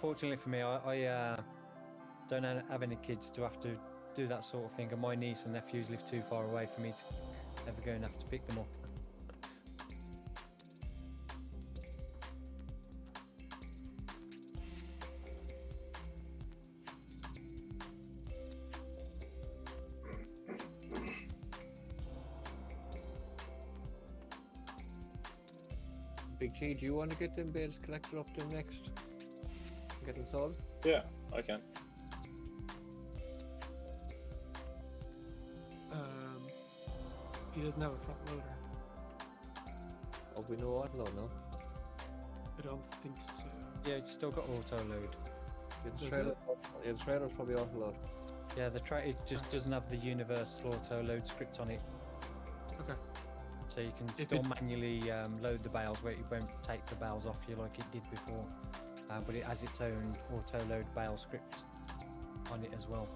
Fortunately for me, I don't have any kids to have to do that sort of thing, and my niece and nephews live too far away for me to ever go and have to pick them up. Big G, do you want to get them bales collected up there next? Get them sold? Yeah, I can. He doesn't have a front loader. Oh, we know what load now. I don't think so. Yeah, it's still got auto load. The Does trailer, it? yeah, the trailer's probably off load. Yeah, it just doesn't have the universal auto load script on it, Okay. so you can If still it- manually load the bales where it won't take the bales off you like it did before. But it has its own auto load bale script on it as well.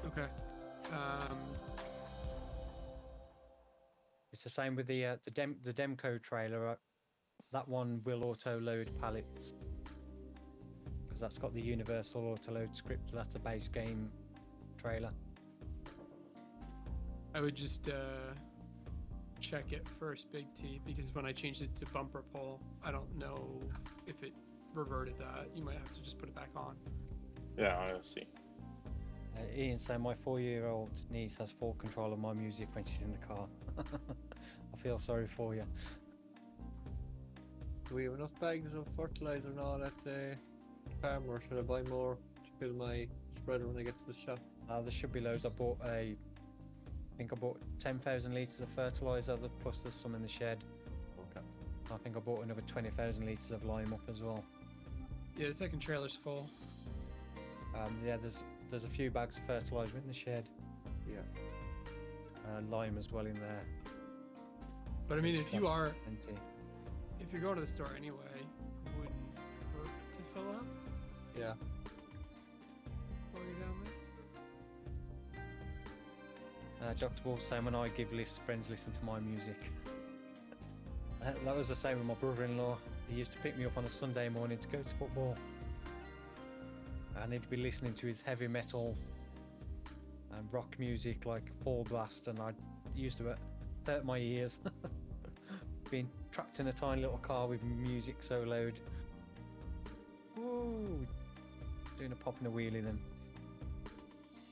Okay. It's the same with the Demco trailer. That one will auto load pallets because that's got the universal auto load script. That's a base game trailer. I would just check it first, Big T, because when I changed it to bumper pull, I don't know if it reverted that. You might have to just put it back on. Yeah, I see. Ian saying my 4-year-old niece has full control of my music when she's in the car. I feel sorry for you. Do we have enough bags of fertilizer and all at the farm, or should I buy more to fill my spreader when I get to the shop? There should be loads. I think I bought 10,000 litres of fertiliser, plus there's some in the shed. Okay. I think I bought another 20,000 litres of lime up as well. Yeah, the second trailer's full. Yeah, there's a few bags of fertiliser in the shed. Yeah. Lime as well in there. But I mean, if you are, Plenty. if you're going to the store anyway, would it hurt to fill up Yeah. while you're down there? Dr. Wolf saying when I give lifts, friends listen to my music. That was the same with my brother-in-law. He used to pick me up on a Sunday morning to go to football. And he'd be listening to his heavy metal and rock music like Full Blast, and I used to hurt my ears. Being trapped in a tiny little car with music so loud. Woo! Doing a pop and a wheelie then.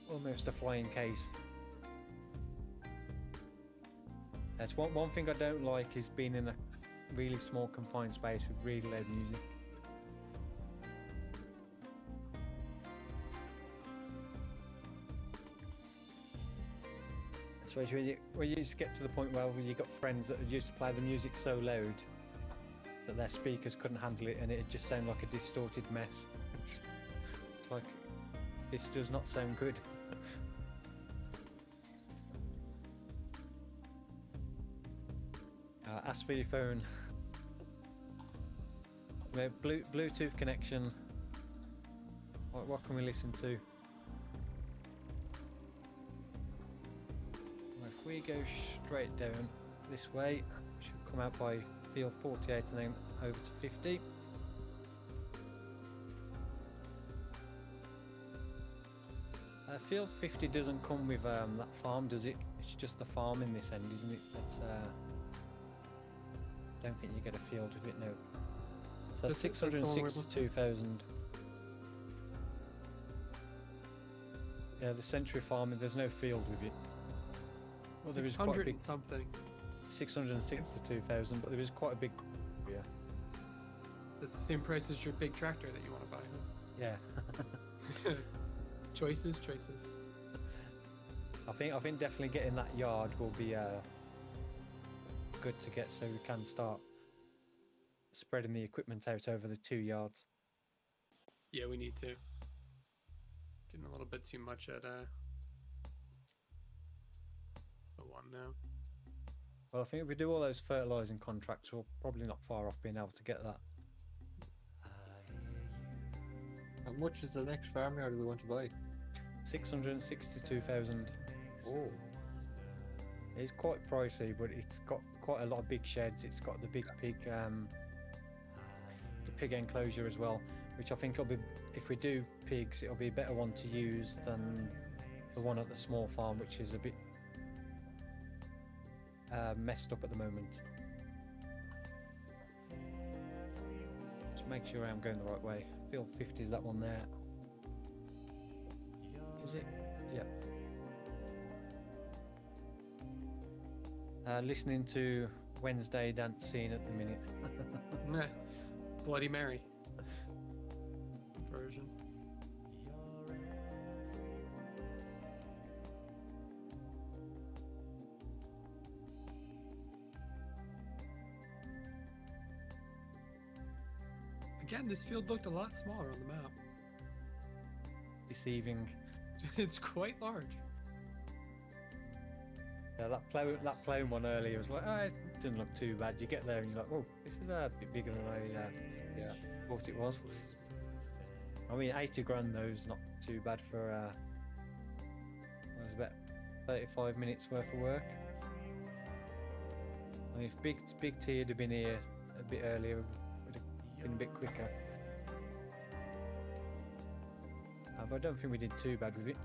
Almost a flying case. That's one thing I don't like is being in a really small confined space with really loud music. Especially when you just get to the point where you got friends that used to play the music so loud that their speakers couldn't handle it and it just sounded like a distorted mess. It's like, this does not sound good. Ask for your phone. Bluetooth connection. What can we listen to? If we go straight down this way, should come out by field 48 and then over to 50. Field 50 doesn't come with that farm, does it? It's just the farm in this end, isn't it? That's don't think you get a field with it, no. So 662,000. Yeah, the Century farming, there's no field with it. Well, there is quite a 600 big, and something. 662,000, but there is quite a big. Yeah. So it's the same price as your big tractor that you want to buy. Yeah. Huh? Choices. I think definitely getting that yard will be good to get, so we can start spreading the equipment out over the 2 yards. Yeah, we need to. Getting a little bit too much at the one now. Well, I think if we do all those fertilising contracts, we're probably not far off being able to get that. How much is the next farmyard we want to buy? 662,000. Oh. It's quite pricey, but it's got quite a lot of big sheds. It's got the big pig, the pig enclosure as well, which I think will be, if we do pigs, it'll be a better one to use than the one at the small farm, which is a bit messed up at the moment. Just make sure I'm going the right way. Field 50 is that one there. Is it? Yep. Listening to Wednesday dance scene at the minute. Nah. Bloody Mary version. Again, this field looked a lot smaller on the map. Deceiving. It's quite large. Yeah, that plane one earlier was like, oh, it didn't look too bad. You get there and you're like, oh, this is a bit bigger than I thought it was. I mean, 80 grand though is not too bad for it was about 35 minutes worth of work. I mean, if Big T had been here a bit earlier, it would have been a bit quicker. But I don't think we did too bad with it.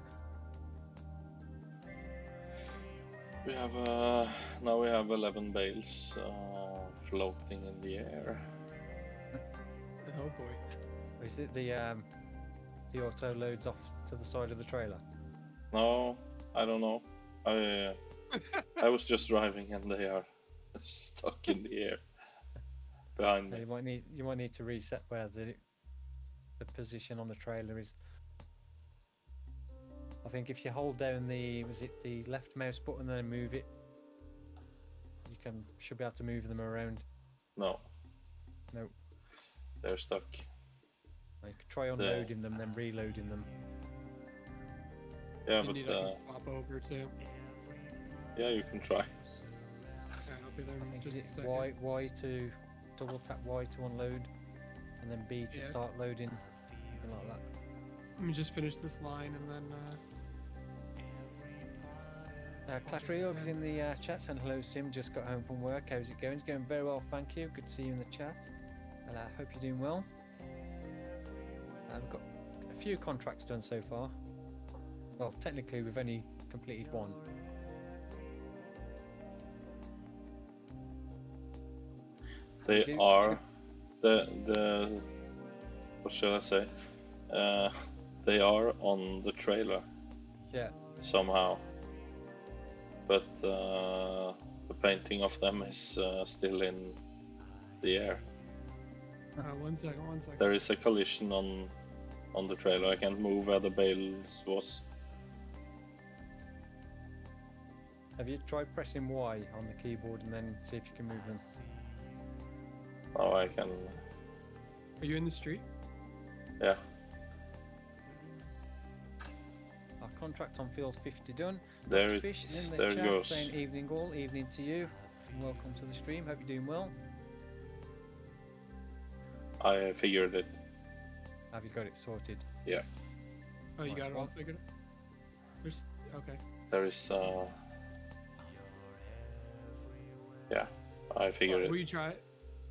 We have now we have 11 bales floating in the air. Oh boy. Is it the auto loads off to the side of the trailer? No, I don't know. I was just driving and they are stuck in the air behind me. You might need to reset where the position on the trailer is. I think if you hold down the left mouse button and then move it, you should be able to move them around. No. No. They're stuck. Like try unloading them, then reloading them. Yeah, Indeed, I can swap over too. yeah, you can try. Okay, I'll be there I in think just a it's second. Y to double tap Y to unload, and then B to start loading, something like that. Let me just finish this line and then. Clash Reog's in the chat, and hello Sim, just got home from work. How's it going? It's going very well, thank you. Good to see you in the chat, and I hope you're doing well. I've got a few contracts done so far. Well, technically we've only completed one. They are the what shall I say? They are on the trailer. Yeah. Somehow. But the painting of them is still in the air. One second. There is a collision on the trailer. I can't move where the bales was. Have you tried pressing Y on the keyboard and then see if you can move them? Oh, I can. Are you in the street? Yeah. Our contract on field 50 done. There it, Fish in the there chat it goes. saying evening all, evening to you. Welcome to the stream. Hope you're doing well. I figured it. Have you got it sorted? Yeah. Oh, you Nice got it all one. figured out? There's okay. There is. Yeah, I figured Were it.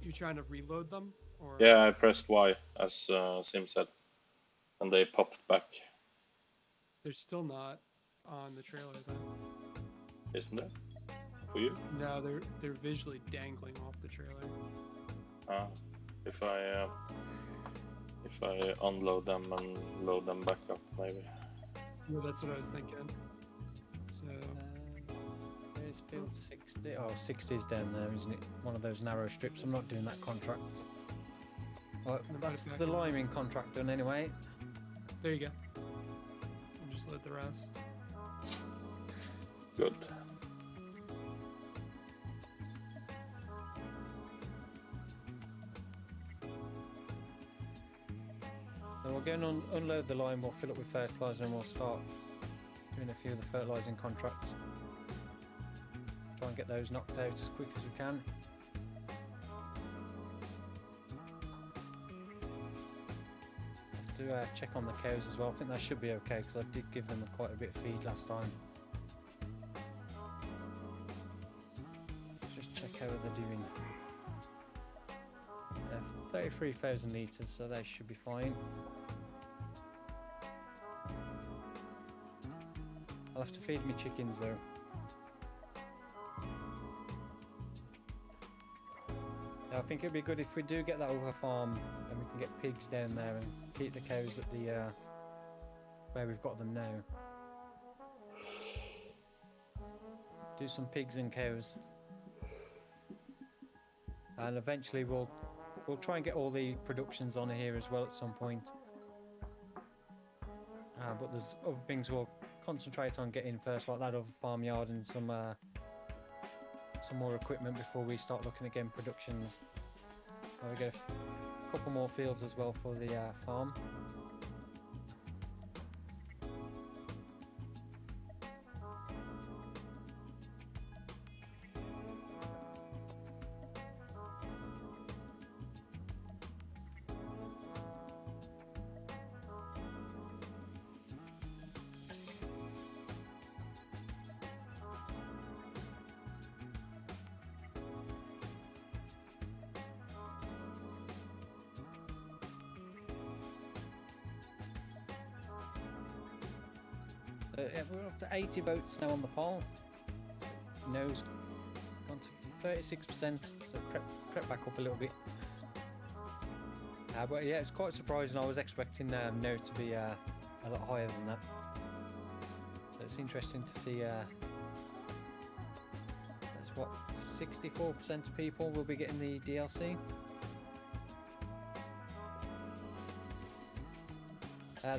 you trying to reload them or? Yeah, I pressed Y as Sim said, and they popped back. They're still not on the trailer then. Isn't it? For you? No, they're visually dangling off the trailer. If I unload them and load them back up, maybe. Well, that's what I was thinking. So There's field 60. Oh, 60 is down there, isn't it? One of those narrow strips. I'm not doing that contract. Well, that's the liming contract done anyway. there you go. I'll just load the rest. Good. So we'll go and unload the line, we'll fill it with fertiliser and we'll start doing a few of the fertilising contracts. Try and get those knocked out as quick as we can. Do check on the cows as well. I think that should be okay because I did give them quite a bit of feed last time. Let's just check how they're doing. 33,000 litres, so they should be fine. I'll have to feed me chickens though. I think it'd be good if we do get that over farm and we can get pigs down there and keep the cows at the where we've got them now. Do some pigs and cows, and eventually we'll try and get all the productions on here as well at some point. But there's other things we'll concentrate on getting first, like that other farmyard and some more equipment before we start looking at getting productions. We get a couple more fields as well for the farm. Yeah, we're up to 80 votes now on the poll. No's gone to 36%, so crept back up a little bit. But yeah, it's quite surprising. I was expecting no to be a lot higher than that. So it's interesting to see. That's what 64% of people will be getting the DLC.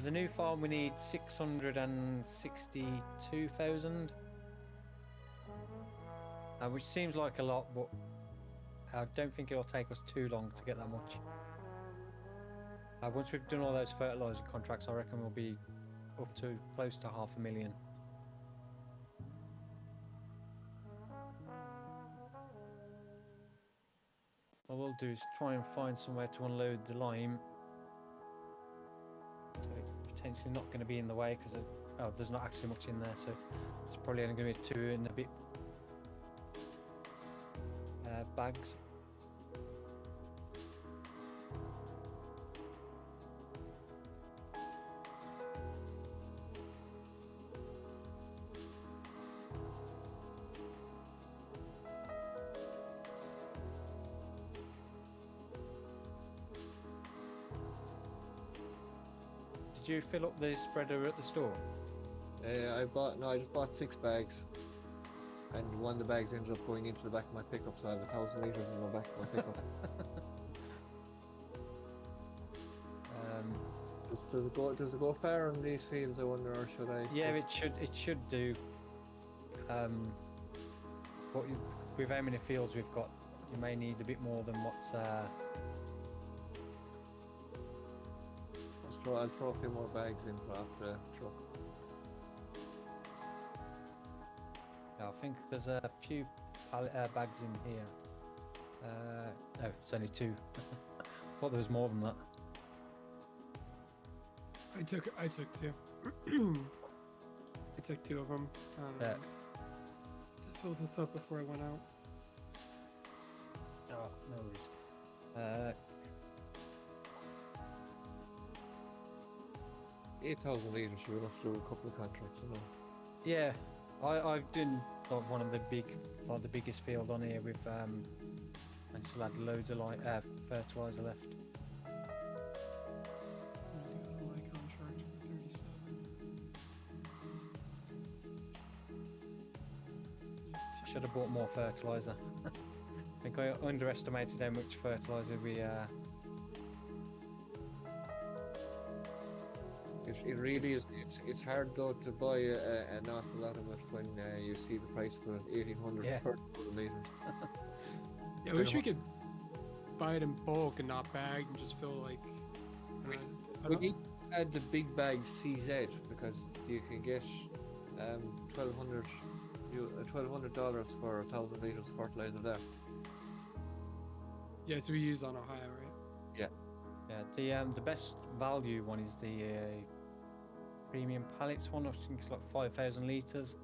The new farm, we need 662,000, which seems like a lot, but I don't think it'll take us too long to get that much. Once we've done all those fertilizer contracts, I reckon we'll be up to close to 500,000. What we'll do is try and find somewhere to unload the lime. So it's potentially not going to be in the way because there's not actually much in there, so it's probably only going to be 2 and a bit bags. Did you fill up the spreader at the store? I just bought 6 bags, and one of the bags ended up going into the back of my pickup, so I have 1,000 litres in the back of my pickup. Does it go far on these fields, I wonder, or should I? Yeah, it should do. With how many fields we've got, you may need a bit more than what's. I'll throw a few more bags in for after the truck. I think there's a few bags in here. No, it's only 2. Thought there was more than that. I took 2. I took 2 of them Yeah. to fill this up before I went out. Oh, no worries. 8,000 litres should be enough to do a couple of contracts, you know. Yeah, I've done like one of the biggest field on here with I still had loads of fertilizer left. I'm gonna go to my contract for 37. Should have bought more fertilizer. I think I underestimated how much fertilizer we. It really is. It's hard though to buy an awful lot of it when you see the price for 1,800 Yeah. per litre. Yeah, I wish we could buy it in bulk and not bag and just fill like. I We don't- need to add the big bag CZ because you can get $1,200 for 1,000 litres of fertilizer there. Yeah, so we use on Ohio, right? Yeah, the best value one is the premium pallets one. I think it's like 5,000 litres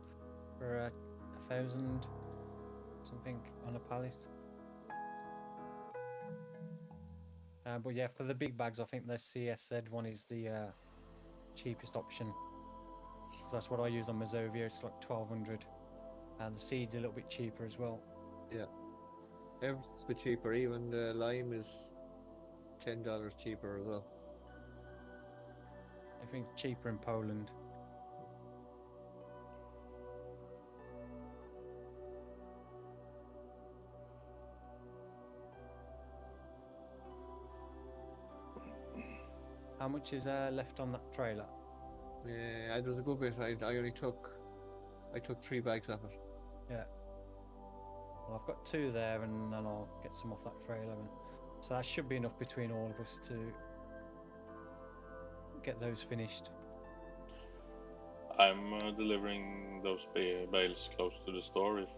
for 1,000 something on a pallet. But yeah, for the big bags, I think the CSZ one is the cheapest option. So that's what I use on Mazovia. It's like 1,200, and the seed's a little bit cheaper as well. Everything's a bit cheaper. Even the lime is $10 cheaper as well. I think cheaper in Poland. How much is left on that trailer? Yeah, it was a good bit. I only took 3 bags of it. Well, I've got 2 there, and then I'll get some off that trailer. So that should be enough between all of us to get those finished. I'm delivering those bales close to the store if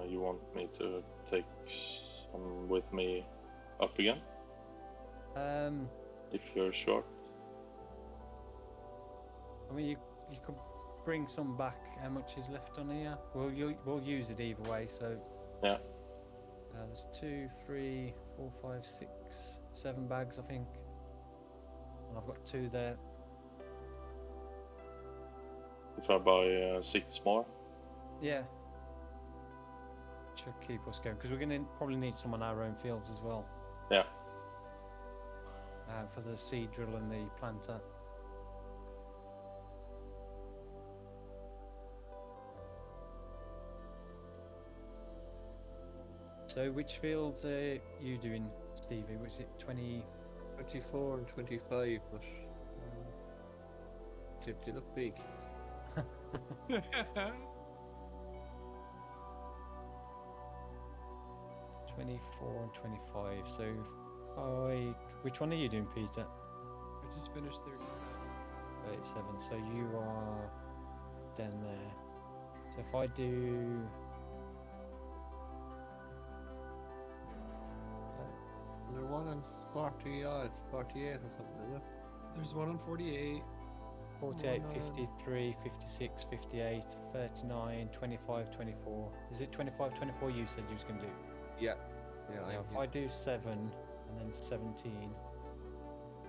you want me to take some with me up again, if you're short. I mean, you could bring some back. How much is left on here? We'll use it either way. So Yeah. there's 2, 3, 4, 5, 6, 7 bags, I think, and I've got 2 there. if I buy 6 more. Yeah. Should keep us going, because we're going to probably need some on our own fields as well. Yeah. For the seed drill and the planter. So which fields are you doing, Stevie? Was it 20? 24 and 25, but they look big. 24 and 25. So, which one are you doing, Peter? I just finished 37. 37. So you are down there. So if I do, They're one on 40 odd, 48 or something, is it? There's one on 48. 48, One on- 53, 56, 58, 39, 25, 24. Is it 25, 24 you said you was going to do? Yeah. Yeah, Now, if I do 7 and then 17,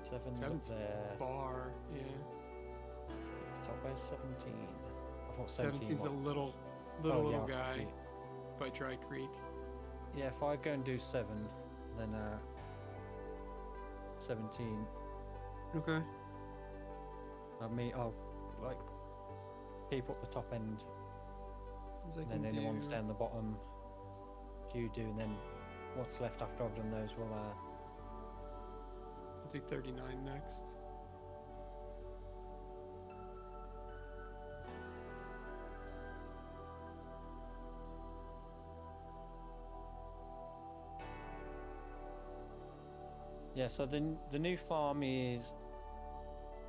7's up Seven's there. Bar, yeah. Top where's 17? I thought 17 17's a was- little Oh, yeah, little I can see guy it. by Dry Creek. Yeah, if I go and do 7, then 17. Okay. I'll like keep up the top end, I and can then anyone's do- down the bottom, you do, and then what's left after I've done those will I'll do 39 next. yeah. So the new farm is,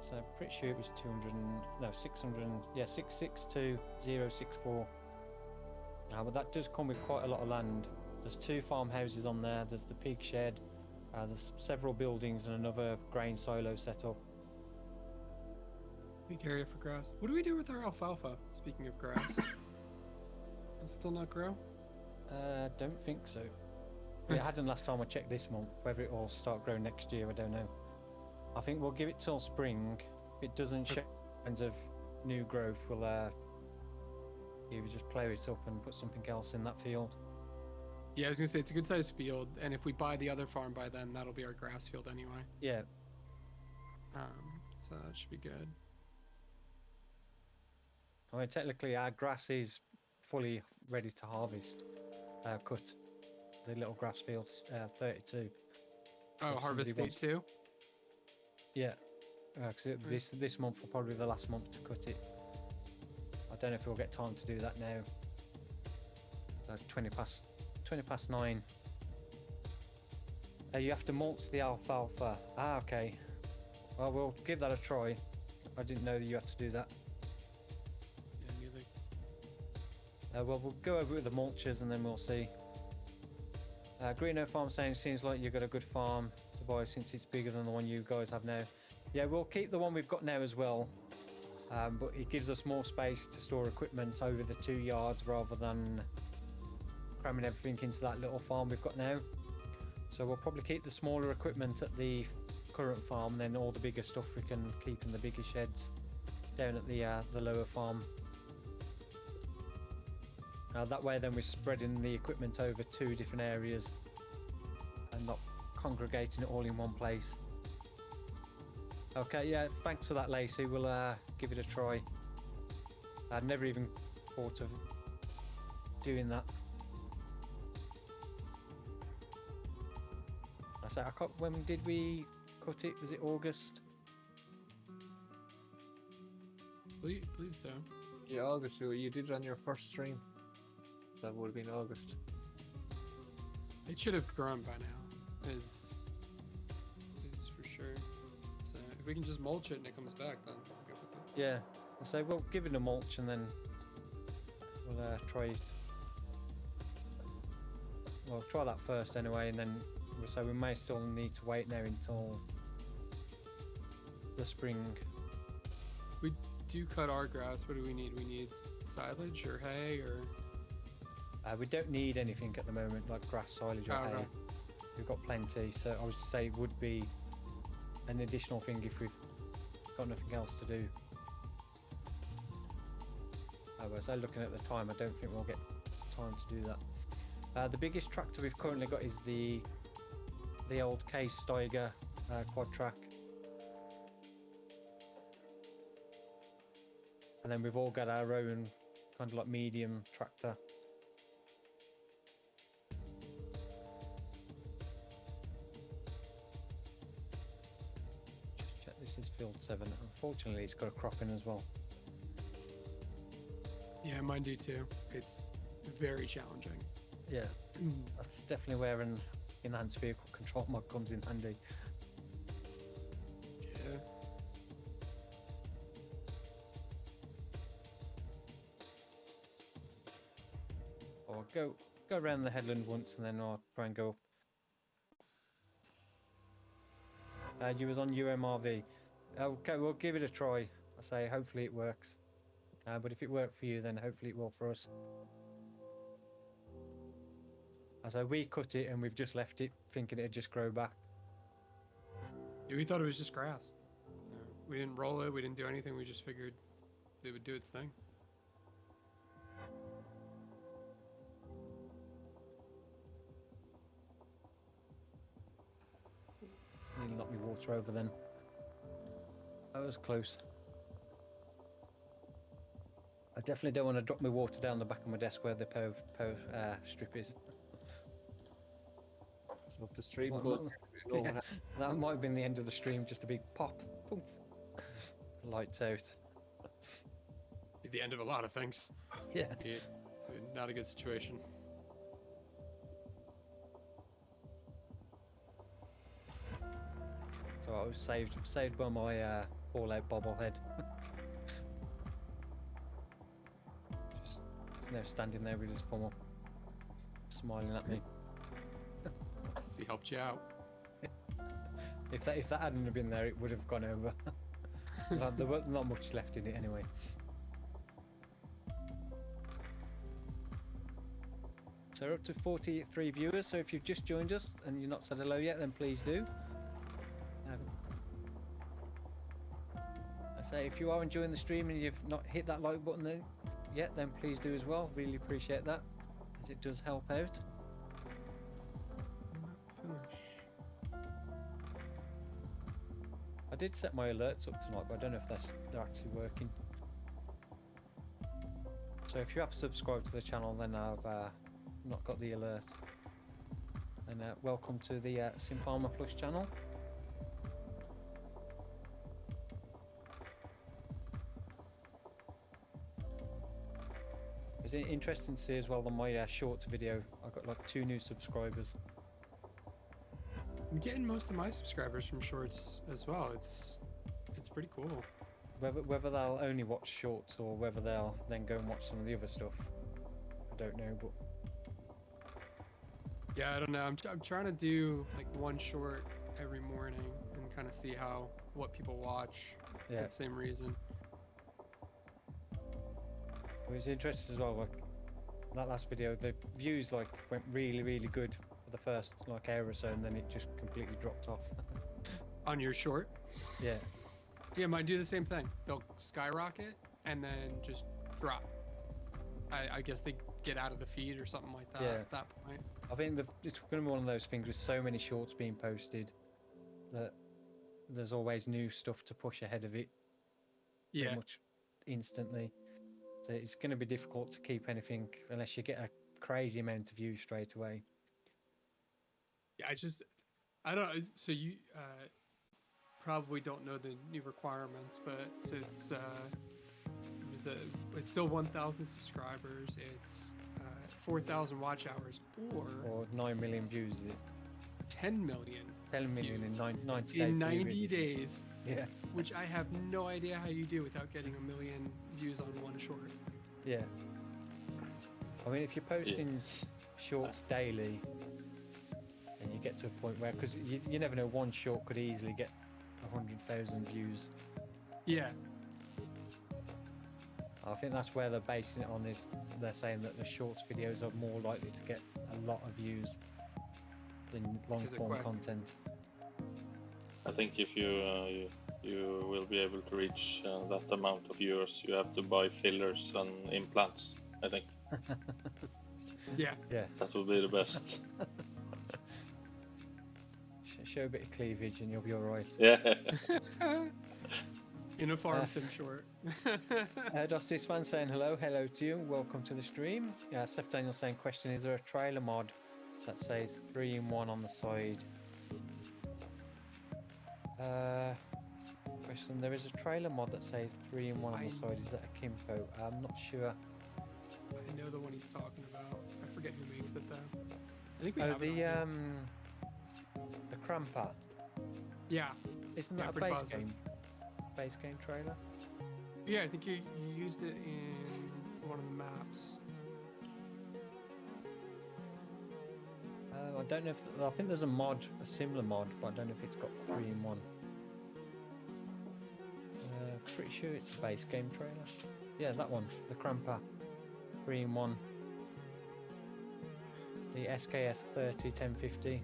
so I'm pretty sure it was 200 no 600 yeah 662064. But that does come with quite a lot of land. There's 2 farmhouses on there. There's the pig shed. There's several buildings and another grain silo set up. Big area for grass. What do we do with our alfalfa? Speaking of grass. It's still not grow? Don't think so. It hadn't last time I checked this month. Whether it will start growing next year, I don't know. I think we'll give it till spring. If it doesn't show signs of new growth, we'll either just plough it up and put something else in that field. Yeah, I was gonna say it's a good sized field, and if we buy the other farm by then, that'll be our grass field anyway. Yeah, So that should be good. I mean technically our grass is fully ready to harvest. Cut the little grass fields 32. Oh, If harvest somebody state too? Yeah, 'cause this month will probably be the last month to cut it. I don't know if we'll get time to do that now. That's 20 past 9. You have to mulch the alfalfa. Ah, okay. Well, we'll give that a try. I didn't know that you had to do that. Yeah, neither. Well, we'll go over with the mulchers and then we'll see. Greeno Farm saying, seems like you've got a good farm to buy since it's bigger than the one you guys have now. Yeah, we'll keep the one we've got now as well. But it gives us more space to store equipment over the 2 yards rather than cramming everything into that little farm we've got now. So we'll probably keep the smaller equipment at the current farm, and then all the bigger stuff we can keep in the bigger sheds down at the lower farm. That way then we're spreading the equipment over 2 different areas and not congregating it all in one place. Okay, yeah, thanks for that, Lacey. We'll give it a try. I'd never even thought of doing that. I say, when did we cut it? Was it August? Believe so. Yeah, August. You did it on your first stream. That would have been August. It should have grown by now, is for sure. So if we can just mulch it and it comes back, then we'll go with it. Yeah. I say, we'll give it a mulch and then we'll try it. We'll try that first anyway, and then so we may still need to wait now until the spring. We do cut our grass. What do we need? We need silage or hay or. We don't need anything at the moment, like grass, silage or Oh, hay. right. We've got plenty, so I would say it would be an additional thing if we've got nothing else to do. As I looking at the time, I don't think we'll get time to do that. The biggest tractor we've currently got is the old Case Steiger quad track. And then we've all got our own kind of like medium tractor. Just check, this is field 7. Unfortunately, it's got a crop in as well. Yeah, mine do too. It's very challenging. Yeah, that's definitely where an enhanced vehicle control mod comes in handy. Yeah. Or go around the headland once and then I'll try and go up. You was on UMRV. Okay, we'll give it a try. I say hopefully it works. But if it worked for you, then hopefully it will for us. As we cut it and we've just left it, thinking it'd just grow back. Yeah, we thought it was just grass. We didn't roll it. We didn't do anything. We just figured it would do its thing. Nearly knocked me water over then. That was close. I definitely don't want to drop my water down the back of my desk where the power strip is. So if the stream Well, goes, you know yeah, that might have been the end of the stream, just a big pop. Poof. Lights out. At the end of a lot of things. Yeah. Not a good situation. So I was saved by my all-out bobblehead. Just now standing there with his funnel, smiling at me. So he helped you out. If that hadn't have been there, it would have gone over. But there was not much left in it anyway. So we're up to 43 viewers. So if you've just joined us and you've not said hello yet, then please do. I say if you are enjoying the stream and you've not hit that like button yet, then please do as well. Really appreciate that, as it does help out. I did set my alerts up tonight, but I don't know if they're actually working. So if you have subscribed to the channel, then I've not got the alert. And welcome to the Simpalma Plus channel. It's interesting to see as well on my shorts video, I've got like 2 new subscribers. I'm getting most of my subscribers from shorts as well. It's pretty cool. Whether they'll only watch shorts or whether they'll then go and watch some of the other stuff, I don't know. But yeah, I don't know. I'm trying to do like one short every morning and kind of see what people watch. yeah, For the same reason. it was interesting as well. Like that last video, the views like went really good for the first like hour or so, and then it just completely dropped off. On your short? Yeah. Yeah, mine do the same thing. They'll skyrocket and then just drop. I guess they get out of the feed or something like that at that point. I think it's going to be one of those things with so many shorts being posted that there's always new stuff to push ahead of it. Yeah. Pretty much instantly. So it's going to be difficult to keep anything unless you get a crazy amount of views straight away. Yeah, I don't. So you probably don't know the new requirements, but so it's still 1,000 subscribers. It's 4,000 watch hours, or 9 million views. Is it? 10 million. 10 million views in 90 days. in 90 days. Yeah. Which I have no idea how you do without getting 1 million views on one short. Yeah. I mean, if you're posting shorts daily, and you get to a point where, because you never know, one short could easily get 100,000 views. Yeah. I think that's where they're basing it on, is they're saying that the shorts videos are more likely to get a lot of views than long form content. I think if you you will be able to reach that amount of viewers. You have to buy fillers and implants, I think. Yeah. Yeah. That would be the best. Show a bit of cleavage and you'll be all right. Yeah. Uniform sim short. Dusty's fan saying hello to you. Welcome to the stream. Seth Daniel saying, question: is there a trailer mod that says 3-in-1 on the side? Question: there is a trailer mod that says 3-in-1 on the side. Is that a Kimpo? I'm not sure. I know the one he's talking about. I forget who makes it though. I think we Oh, have it on the Cramper. here. Yeah. Isn't Yeah, that a pretty base positive. game? Base game trailer? Yeah, I think you used it in one of the maps. I don't know if I think there's a mod, a similar mod, but I don't know if it's got 3-in-1. Pretty sure it's a base game trailer. Yeah, that one, the Cramper, 3-in-1. The SKS 301050.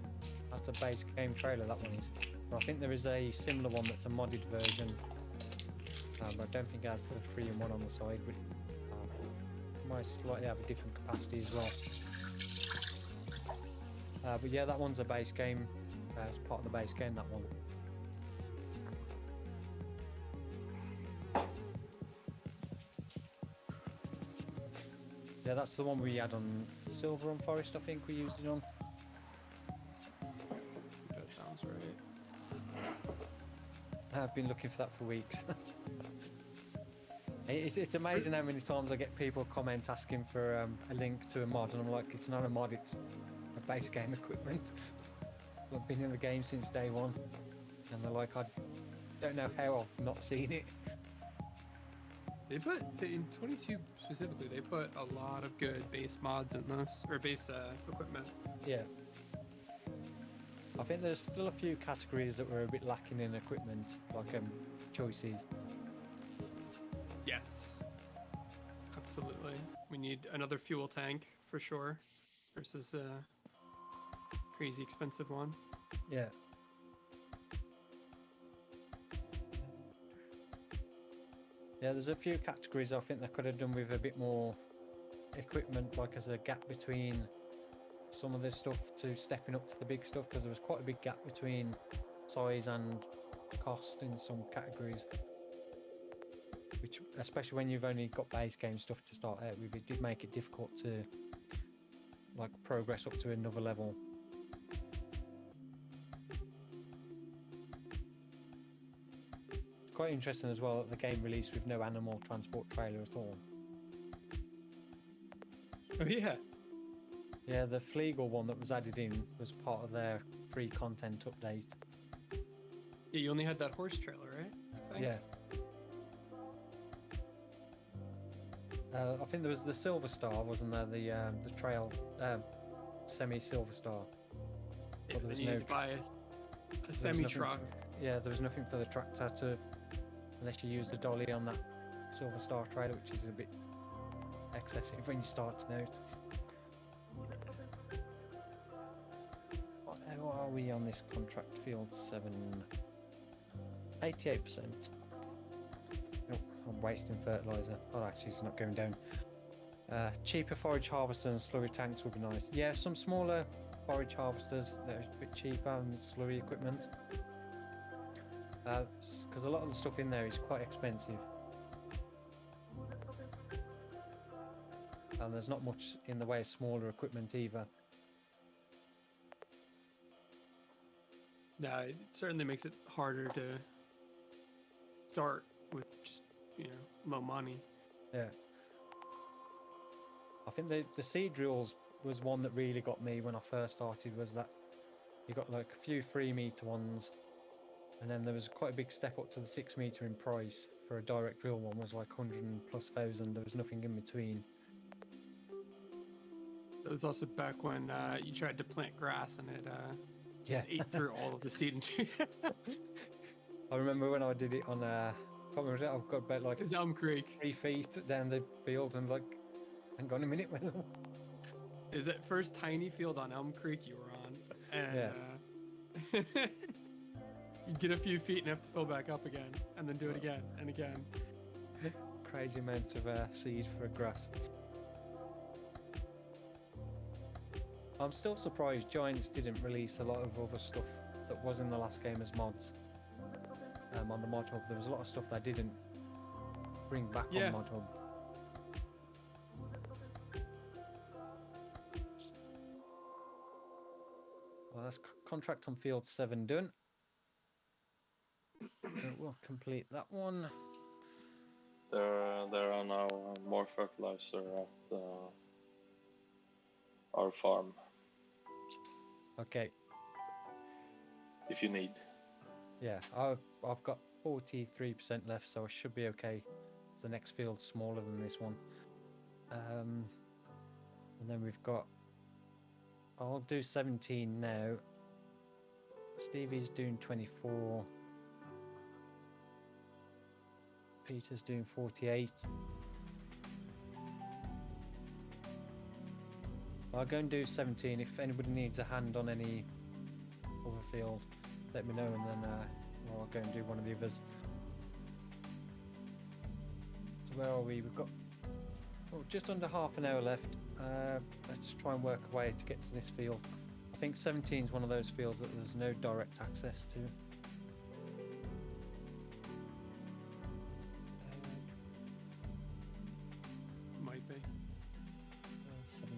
That's a base game trailer. That one is. But I think there is a similar one that's a modded version. But I don't think it has the 3-in-1 on the side. But might slightly have a different capacity as well. But yeah, that one's a base game. It's part of the base game, that one. Yeah, that's the one we had on Silver and Forest, I think we used it on. That sounds right. I've been looking for that for weeks. It's amazing how many times I get people comment asking for a link to a mod, and I'm like, it's not a mod, it's a base game equipment. I've been in the game since day one, and they're like, I don't know how I've not seen it. They put in 22 specifically. They put a lot of good base mods in this, or base equipment. Yeah. I think there's still a few categories that were a bit lacking in equipment, like choices. Yes, absolutely. We need another fuel tank for sure, versus a crazy expensive one. Yeah. Yeah, there's a few categories I think they could have done with a bit more equipment, like as a gap between some of this stuff to stepping up to the big stuff, because there was quite a big gap between size and cost in some categories, which, especially when you've only got base game stuff to start out with, it did make it difficult to like progress up to another level. It's quite interesting as well that the game released with no animal transport trailer at all. Oh yeah. Yeah, the Fleagle one that was added in was part of their free content update. Yeah, you only had that horse trailer, right? I think. Yeah. I think there was the Silver Star, wasn't there? The trail semi-Silver Star. Yeah, But there then was you no need to buy a was semi nothing truck. Yeah, there was nothing for the tractor to, unless you use the dolly on that Silver Star trailer, which is a bit excessive when you start out. What are we on this contract? Field 7, 88%. Oh, I'm wasting fertilizer. Oh, actually, it's not going down. Cheaper forage harvesters and slurry tanks would be nice. Yeah, some smaller forage harvesters that are a bit cheaper and slurry equipment. Because a lot of the stuff in there is quite expensive. And there's not much in the way of smaller equipment either. No, it certainly makes it harder to start with just, low money. Yeah. I think the seed drills was one that really got me when I first started, was that you got like a few 3-meter ones, and then there was quite a big step up to the 6-meter in price for a direct drill one, was like 100,000+. There was nothing in between. It was also back when you tried to plant grass and it Yeah. just ate through all of the seed into I remember when I did it on can't remember, I've got about like It's Elm Creek. 3 feet down the field, and like, hang on a minute. Is that first tiny field on Elm Creek you were on? And, You get a few feet and have to fill back up again, and then do it again and again. Crazy amount of seed for grass. I'm still surprised Giants didn't release a lot of other stuff that was in the last game as mods. On the mod hub, there was a lot of stuff they didn't bring back Yeah. on mod hub. Well, that's contract on field 7 done. So we'll complete that one. There are now more fertilizer at our farm Okay, if you need. yeah, I've got 43% left, so I should be okay. The next field's smaller than this one. And then we've got, I'll do 17 now. Stevie's doing 24. Peter's doing 48. I'll go and do 17. If anybody needs a hand on any other field, let me know, and then I'll go and do one of the others. So where are we? We've got just under half an hour left. Let's try and work a way to get to this field. I think 17 is one of those fields that there's no direct access to. Might be. 17.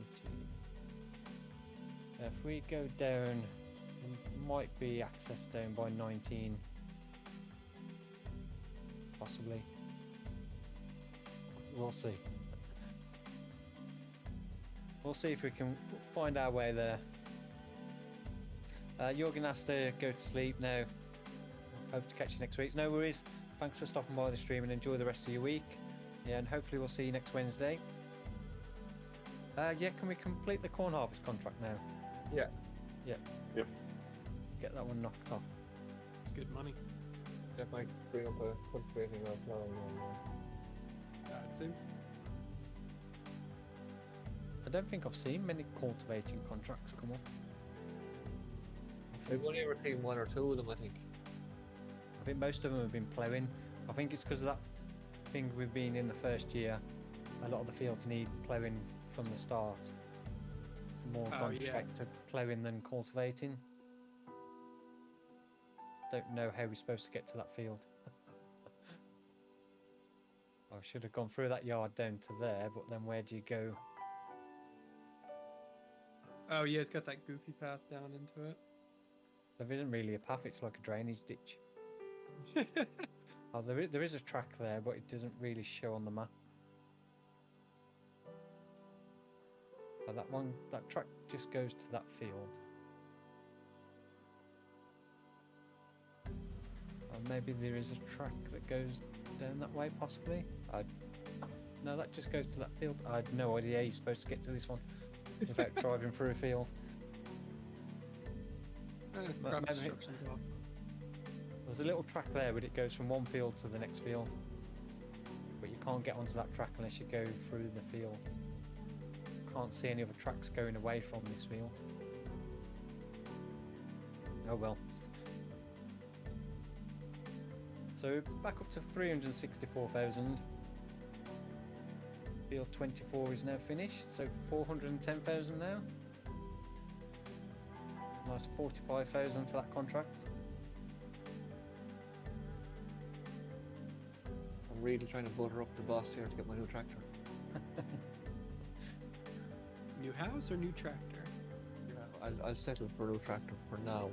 If we go down, there might be access down by 19. Possibly. We'll see. We'll see if we can find our way there. Jorgen has to go to sleep now. Hope to catch you next week. No worries. Thanks for stopping by the stream and enjoy the rest of your week. Yeah, and hopefully we'll see you next Wednesday. Yeah, can we complete the corn harvest contract now? Yeah. Yeah. Yep. Get that one knocked off. It's good money. That might bring up a cultivating or plowing I'd say. I don't think I've seen many cultivating contracts come up. I've only ever seen one or two of them, I think. I think most of them have been ploughing. I think it's because of that thing we've been in the first year. A lot of the fields need ploughing from the start. It's more gone straight to ploughing than cultivating. Don't know how we're supposed to get to that field. I should have gone through that yard down to there, but then where do you go? Oh yeah, it's got that goofy path down into it. There isn't really a path, it's like a drainage ditch. Oh, there is a track there, but it doesn't really show on the map. But that track just goes to that field. Or maybe there is a track that goes down that way, possibly. No, that just goes to that field. I had no idea you're supposed to get to this one without driving through a field. Crop maybe- instructions off. There's a little track there, but it goes from one field to the next field. But you can't get onto that track unless you go through the field. Can't see any other tracks going away from this field. Oh well. So back up to 364,000. Field 24 is now finished, so 410,000 now. Nice 45,000 for that contract. I'm really trying to butter up the boss here to get my new tractor. New house or new tractor? I'll settle for a new tractor for now.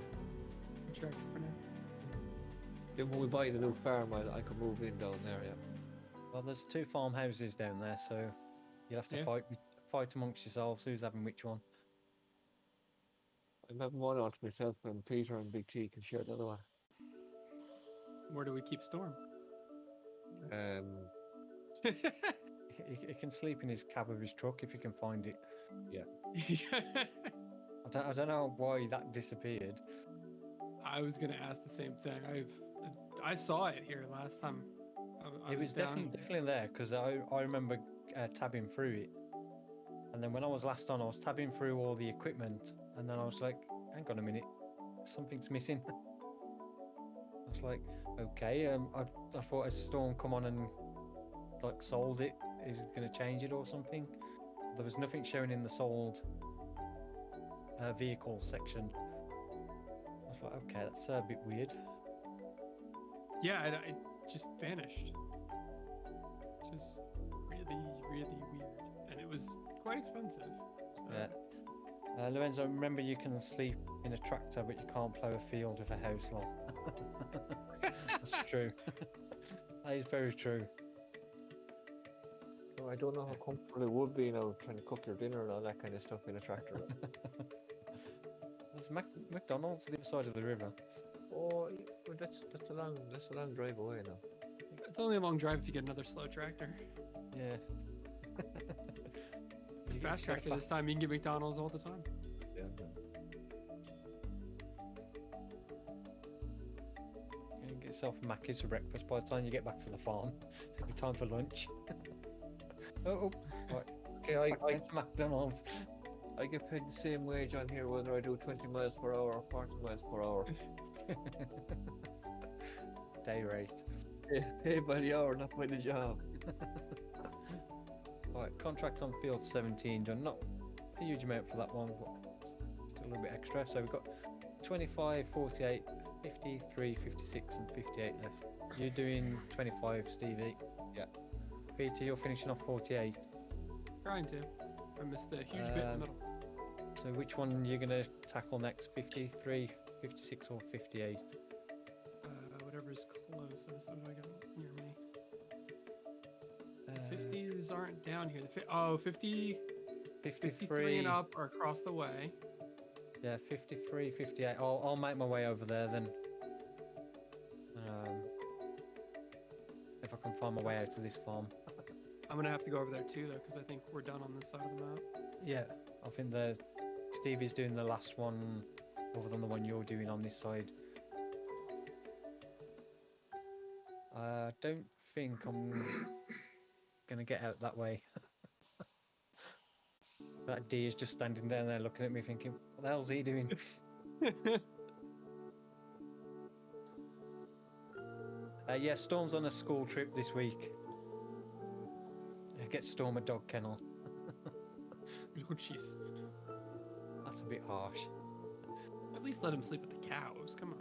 New tractor for now. Then when we buy the new farm, I can move in down there, yeah. Well, there's 2 farmhouses down there, so you'll have to fight amongst yourselves who's having which one. I'm having one on to myself, and Peter and Big T can share the other one. Where do we keep Storm? He can sleep in his cab of his truck if he can find it. I don't know why that disappeared. I was gonna ask the same thing. I saw it here last time. I It was down definitely there because I remember tabbing through it, and then when I was last on, I was tabbing through all the equipment, and then I was like, "Hang on a minute, something's missing." I was like, okay, I thought as Storm come on and like sold it, he was going to change it or something. There was nothing showing in the sold vehicle section. I was like, okay, that's a bit weird. Yeah, it just vanished. Just really, really weird, and it was quite expensive. So. Yeah. Lorenzo, remember you can sleep in a tractor, but you can't plough a field with a house log. That's true. That is very true. So I don't know how comfortable it would be, you know, trying to cook your dinner and all that kind of stuff in a tractor. There's McDonald's on the other side of the river. Oh, well, that's a long drive away now. It's only a long drive if you get another slow tractor. Yeah. You Fast get tractor this time, you can get McDonald's all the time. Yeah. You can get yourself a Mackey's for breakfast. By the time you get back to the farm, it'll be time for lunch. oh, right. Okay, Back to McDonald's. I get paid the same wage on here whether I do 20 miles per hour or 40 miles per hour. Day rate. Paid by the hour, not by the job. Right, contract on field 17 done. Not a huge amount for that one, but still a little bit extra. So we've got 25, 48, 53, 56 and 58 left. You're doing 25, Stevie. Yeah. Peter, you're finishing off 48. Trying to. I missed a huge bit in the middle. So which one you're going to tackle next? 53, 56 or 58? Whatever's closest. What do I got near me? 50s aren't down here. 50, 53 and up are across the way. Yeah, 53, 58. I'll make my way over there then. If I can find my way out to this farm. I'm gonna have to go over there too, though, because I think we're done on this side of the map. Yeah, I think Stevie's doing the last one, other than the one you're doing on this side. I don't think I'm gonna get out that way. That D is just standing down there looking at me thinking, what the hell's he doing? Yeah, Storm's on a school trip this week. Get Storm a dog kennel. Oh jeez. That's a bit harsh. At least let him sleep with the cows. Come on.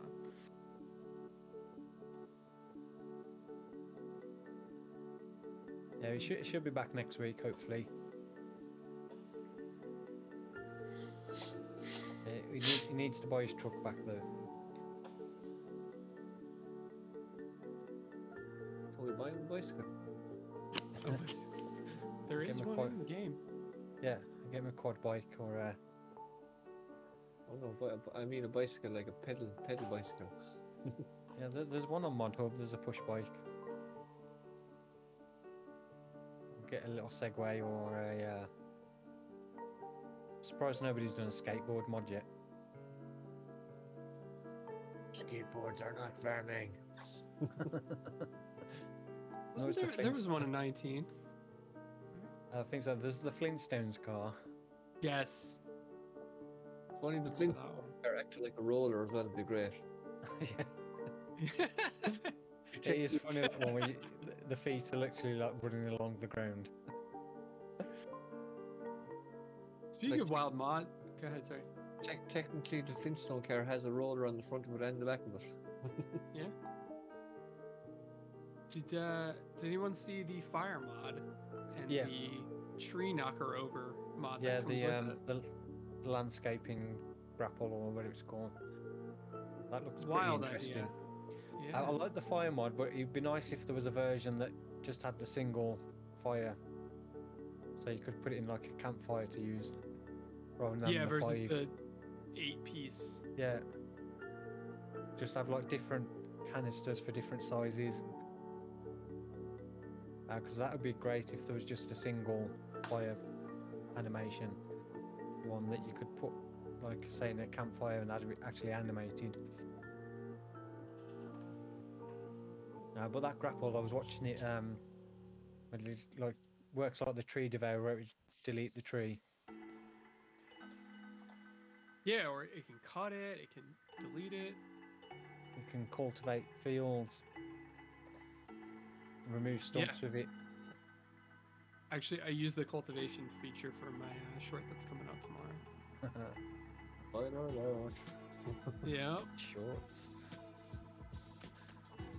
Yeah, he should be back next week, hopefully. Yeah, he needs to buy his truck back though. So we buy a bicycle. Oh, there is one in the game. Yeah, get him a quad bike or Oh no, but I mean a bicycle, like a pedal bicycle. yeah, there's one on Mod Hub. There's a push bike. Get a little Segway or a. Surprised nobody's done a skateboard mod yet. Skateboards are not farming. There was one in 19. I think so. There's the Flintstones car. Yes. It's funny the Flintstones are actually like a roller as well. It'd be great. Yeah. It is funny that one where the feet are literally like running along the ground. Speaking of wild mod, go ahead, sorry. Technically, the Flintstone car has a roller on the front of it and the back of it. Yeah. Did anyone see the fire mod and Yeah. the tree knocker over mod? Yeah, that comes with it? the landscaping grapple or whatever it's called. That looks Wild pretty interesting. idea. Yeah. I like the fire mod, but it'd be nice if there was a version that just had the single fire, so you could put it in like a campfire to use, rather than Yeah, the versus 5. the 8-piece. Yeah, just have like different canisters for different sizes. Because that would be great if there was just a single fire animation, one that you could put, like say, in a campfire and that'd be actually animated. But that grapple, I was watching it. It like works like the tree devourer, where it would delete the tree. Yeah, or it can cut it, it can delete it. You can cultivate fields, remove stumps with it. Actually, I use the cultivation feature for my short that's coming out tomorrow. Spoiler alert. Yeah. Shorts.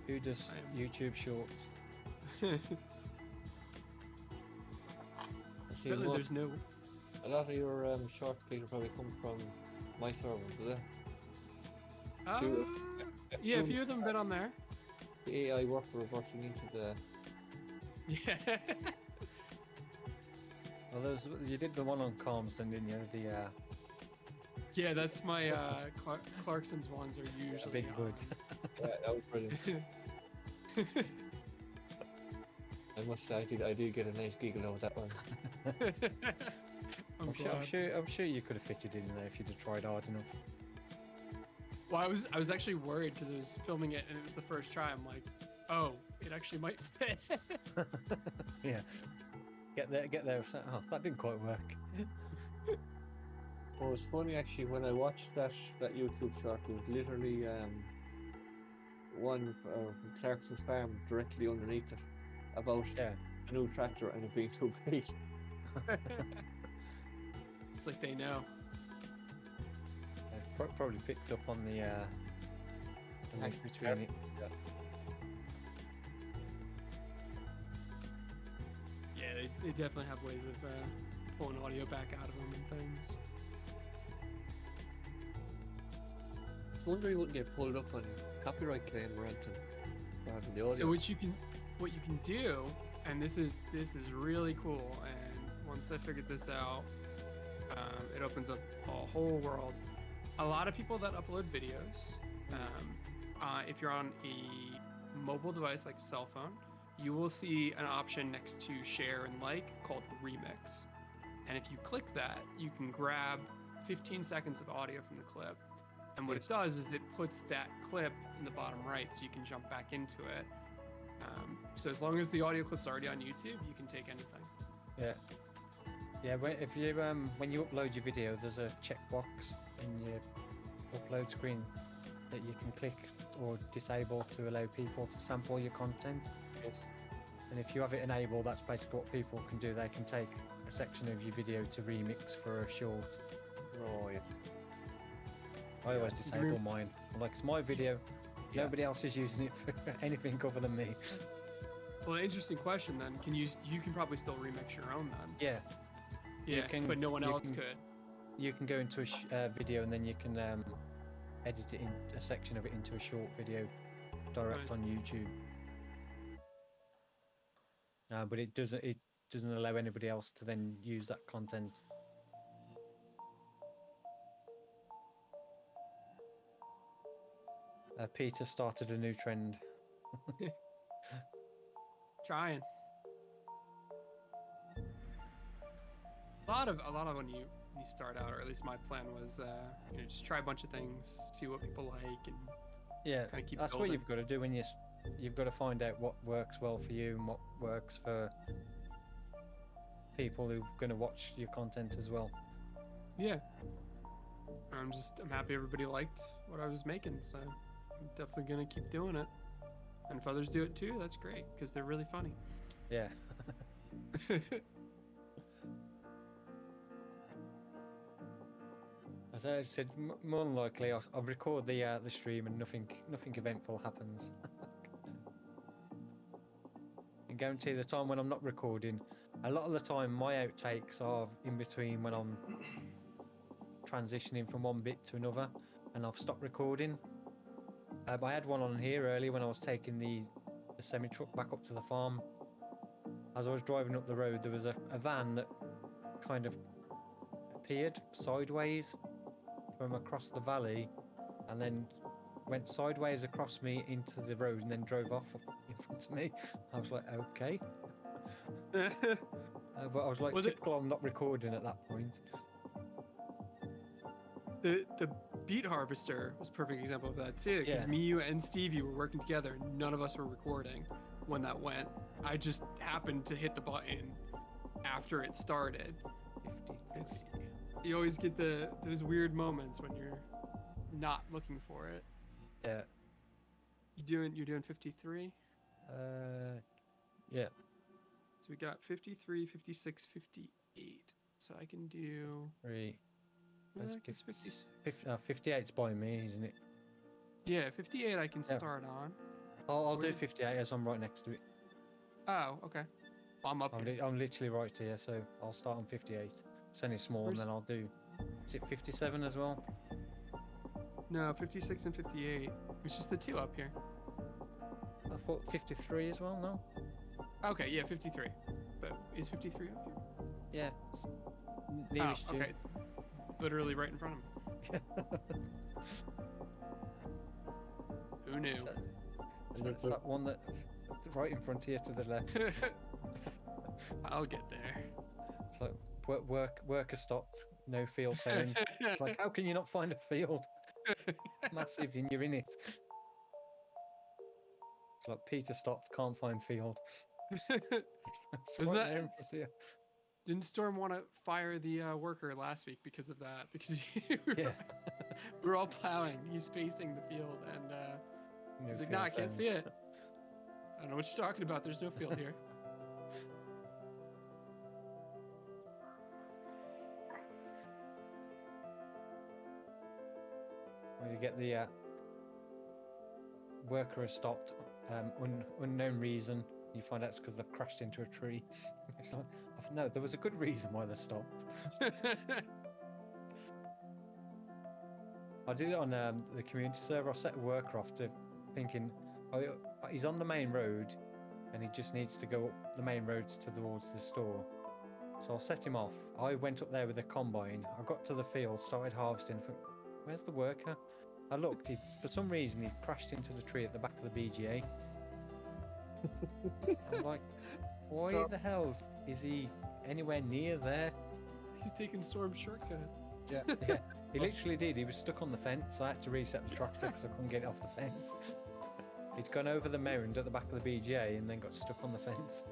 Who does I am- YouTube shorts? Actually, Apparently, most- there's no. a lot of your short Peter probably come from my server, does it? Few- Yeah, a few- few of them have been on there. The AI work reversing into the. Yeah. Well, you did the one on Calmston, didn't you? The Yeah, that's my Clarkson's ones are usually big hood. Yeah, that was brilliant. I must say, I did get a nice giggle out of that one. I'm glad. I'm sure you could have fitted in there if you'd have tried hard enough. Well, I was actually worried because I was filming it and it was the first try. I'm like, oh, it actually might fit. Yeah. Get there. Oh, that didn't quite work. Well, it was funny actually when I watched that YouTube short. There was literally one from Clarkson's farm directly underneath it about Yeah. a new tractor and it being too big. It's like they know. Probably picked up on the link between it. Yeah, they definitely have ways of pulling audio back out of them and things. I wonder he wouldn't get pulled up on copyright claim or anything. For having the audio. So what you can do, and this is really cool. And once I figured this out, it opens up a whole world. A lot of people that upload videos, if you're on a mobile device like a cell phone, you will see an option next to share and like called remix. And if you click that, you can grab 15 seconds of audio from the clip. And what it does is it puts that clip in the bottom right so you can jump back into it. So as long as the audio clip's already on YouTube, you can take anything. Yeah. Yeah, if you when you upload your video, there's a checkbox in your upload screen that you can click or disable to allow people to sample your content. Yes. And if you have it enabled, that's basically what people can do. They can take a section of your video to remix for a short. Oh yes. I always You can disable mine. I'm like, it's my video. Yeah. Nobody else is using it for anything other than me. Well, an interesting question then. You can probably still remix your own then? Yeah. Yeah, but no one else could. You can go into a video and then you can edit it in a section of it into a short video direct Nice. on YouTube. But it doesn't allow anybody else to then use that content. Peter started a new trend. Trying. A lot of when you start out, or at least my plan was, just try a bunch of things, see what people like, and Yeah, kind of keep that's building. what you've got to do when you've got to find out what works well for you and what works for people who are going to watch your content as well. Yeah. I'm happy everybody liked what I was making, so I'm definitely gonna keep doing it. And if others do it too, that's great because they're really funny. Yeah. As I said, more than likely I'll record the stream and nothing eventful happens. I guarantee the time when I'm not recording, a lot of the time my outtakes are in between when I'm transitioning from one bit to another, and I've stopped recording. I had one on here earlier when I was taking the semi-truck back up to the farm. As I was driving up the road, there was a van that kind of appeared sideways from across the valley and then went sideways across me into the road and then drove off in front of me. I was like, okay. But I was like, typical, I'm not recording at that point. The beet harvester was a perfect example of that too, because Yeah. me, you, and Stevie were working together, and none of us were recording when that went. I just happened to hit the button after it started. You always get those weird moments when you're not looking for it. Yeah. you're doing 53. Yeah. So we got 53, 56, 58. So I can do. 3. I Let's guess give 56. 58's by me, isn't it? Yeah, 58 I can Yeah. start on. I'll Where do did- 58 as I'm right next to it. Oh, okay. Well, I'm up here. I'm literally right here, so I'll start on 58. It's only small, Where's- and then I'll do. Is it 57 as well? No, 56 and 58. It's just the two up here. I thought 53 as well. No. Okay, yeah, 53. But is 53 up here? Yeah. Nearest Oh, you. okay. It's literally right in front of me. Who knew? It's that one that's right in front of you to the left. I'll get there. It's like work has stopped, no field found. It's like, how can you not find a field? Massive, and you're in it. It's like Peter stopped, can't find field. It's Isn't right that- there in front of you. Didn't Storm want to fire the worker last week because of that? Because Yeah. we were all plowing. He's facing the field, and No he's like, field "Nah, I can't found. see it. I don't know what you're talking about. There's no field here." Well, you get the worker has stopped, unknown reason. You find out it's because they've crashed into a tree. It's like, no, there was a good reason why they stopped. I did it on the community server. I set a worker off to thinking, oh, he's on the main road, and he just needs to go up the main roads towards the store. So I'll set him off. I went up there with a combine. I got to the field, started harvesting. Where's the worker? I looked. For some reason, he crashed into the tree at the back of the BGA. I'm like, why the hell is he anywhere near there? He's taking Storm's shortcut. Yeah, yeah. He literally did. He was stuck on the fence. I had to reset the tractor because I couldn't get it off the fence. He'd gone over the mound at the back of the BGA and then got stuck on the fence.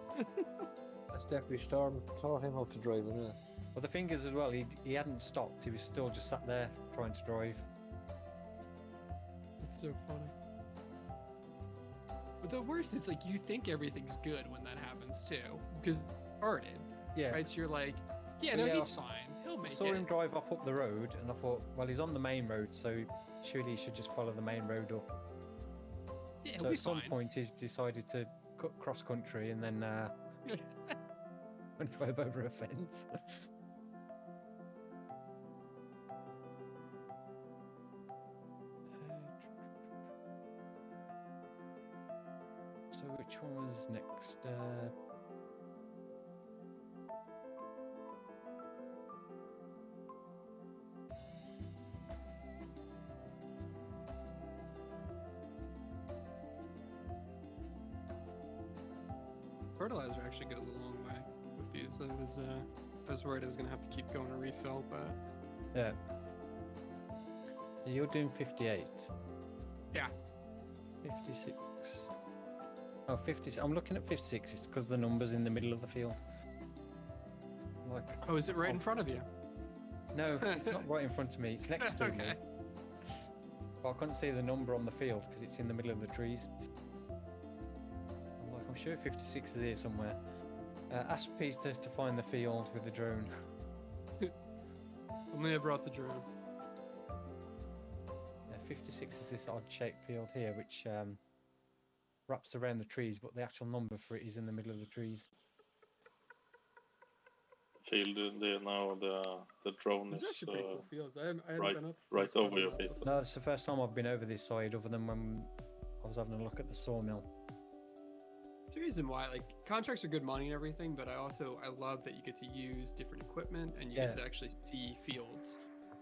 That's definitely Storm taught him how to drive, isn't it? Well, the thing is as well, he hadn't stopped. He was still just sat there trying to drive. It's so funny. But the worst is, like, you think everything's good when that happens too, because it started, Yeah. right? So you're like, yeah, Well, no, yeah, he's fine. He'll I make saw it. him drive off up the road, and I thought, well, he's on the main road, so surely he should just follow the main road up. Yeah, he'll So be at some fine. point, he's decided to cut cross country and then and drive over a fence. So which one was next? Fertilizer actually goes a long way with these. I was worried I was gonna have to keep going to refill, but Yeah. You're doing 58. Yeah. 56. Oh, 50. I'm looking at 56. It's because the number's in the middle of the field. Like, oh, is it right in front of you? no, it's not right in front of me. It's next to me. Okay. But I couldn't see the number on the field because it's in the middle of the trees. I'm like, I'm sure 56 is here somewhere. Ask Peter to find the field with the drone. Only I brought the drone. 56 is this odd-shaped field here, which wraps around the trees, but the actual number for it is in the middle of the trees. Field there now, the drone These are is actually pretty cool fields. I haven't right- been up right this far over your yet, feet. but- No, it's the first time I've been over this side, other than when I was having a look at the sawmill. It's the reason why, like, contracts are good money and everything, but I love that you get to use different equipment and you get Yeah. to actually see fields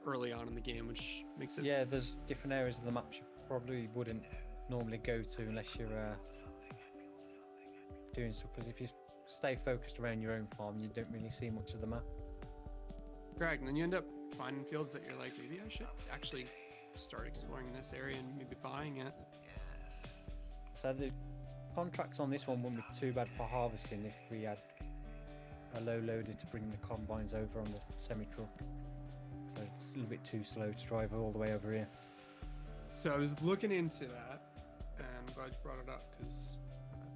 early on in the game, which makes it. Yeah, there's different areas of the map you probably wouldn't normally go to unless you're doing stuff, because if you stay focused around your own farm, you don't really see much of the map. Correct, and then you end up finding fields that you're like, maybe I should actually start exploring this area and maybe buying it. So the contracts on this one wouldn't be too bad for harvesting if we had a low loader to bring the combines over on the semi-truck. So it's a little bit too slow to drive all the way over here. So I was looking into that, and glad you brought it up because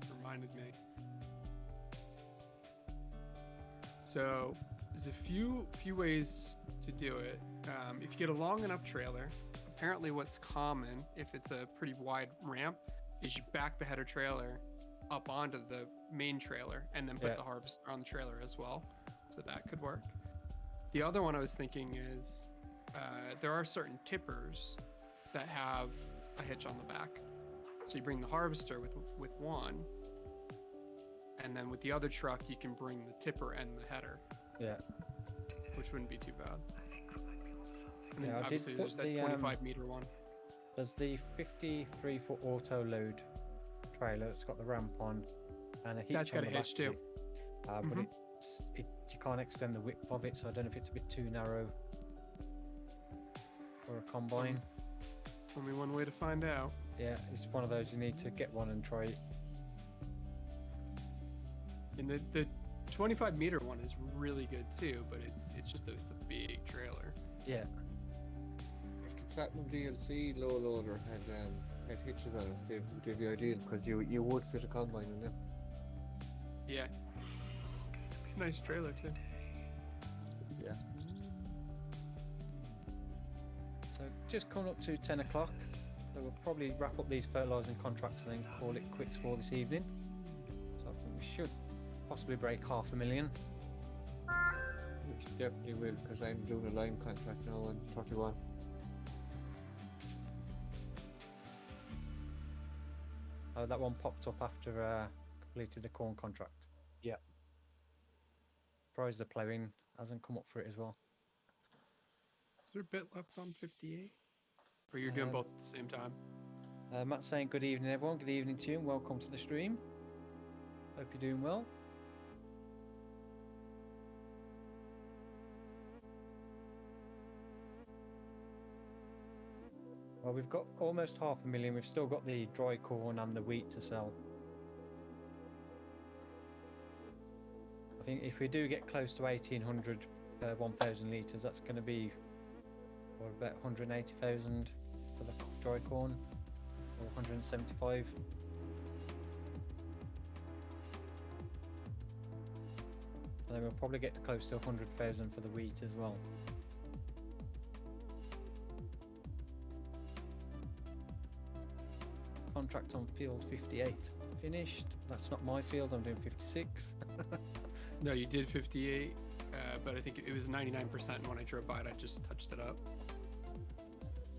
it reminded me. So there's a few ways to do it. If you get a long enough trailer, apparently what's common if it's a pretty wide ramp is you back the header trailer up onto the main trailer and then put the harvester on the trailer as well. So that could work. The other one I was thinking is there are certain tippers that have a hitch on the back. So you bring the harvester with one, and then with the other truck you can bring the tipper and the header. Yeah. Which wouldn't be too bad. I mean, obviously there's that 25-meter one. There's the 53-foot auto load trailer that's got the ramp on and a hitch. That's got a hitch too. But you can't extend the width of it, so I don't know if it's a bit too narrow for a combine. Only one way to find out. Yeah, it's one of those you need to get one and try it. And the 25-meter one is really good too, but it's just that it's a big trailer. Yeah. If the Platinum DLC low loader had hitches on it, they'd be ideal because you would fit a combine in them. Yeah. It's a nice trailer too. Yeah. So just coming up to 10 o'clock. So we'll probably wrap up these fertilising contracts and then call it quits for this evening. So I think we should possibly break 500,000. Which definitely will, because I'm doing a line contract now on 31. Oh, that one popped up after completed the corn contract. Yeah. Surprised the ploughing hasn't come up for it as well. Is there a bit left on 58? Or you're doing both at the same time? Matt's saying good evening everyone, good evening to you and welcome to the stream. Hope you're doing well. Well, we've got almost 500,000, we've still got the dry corn and the wheat to sell. I think if we do get close to 1,800 per 1,000 litres, that's going to be about 180,000 for the dry corn, or 175. And then we'll probably get close to 100,000 for the wheat as well. Contract on field 58 finished. That's not my field, I'm doing 56. No, you did 58, but I think it was 99% when I drove by it. I just touched it up.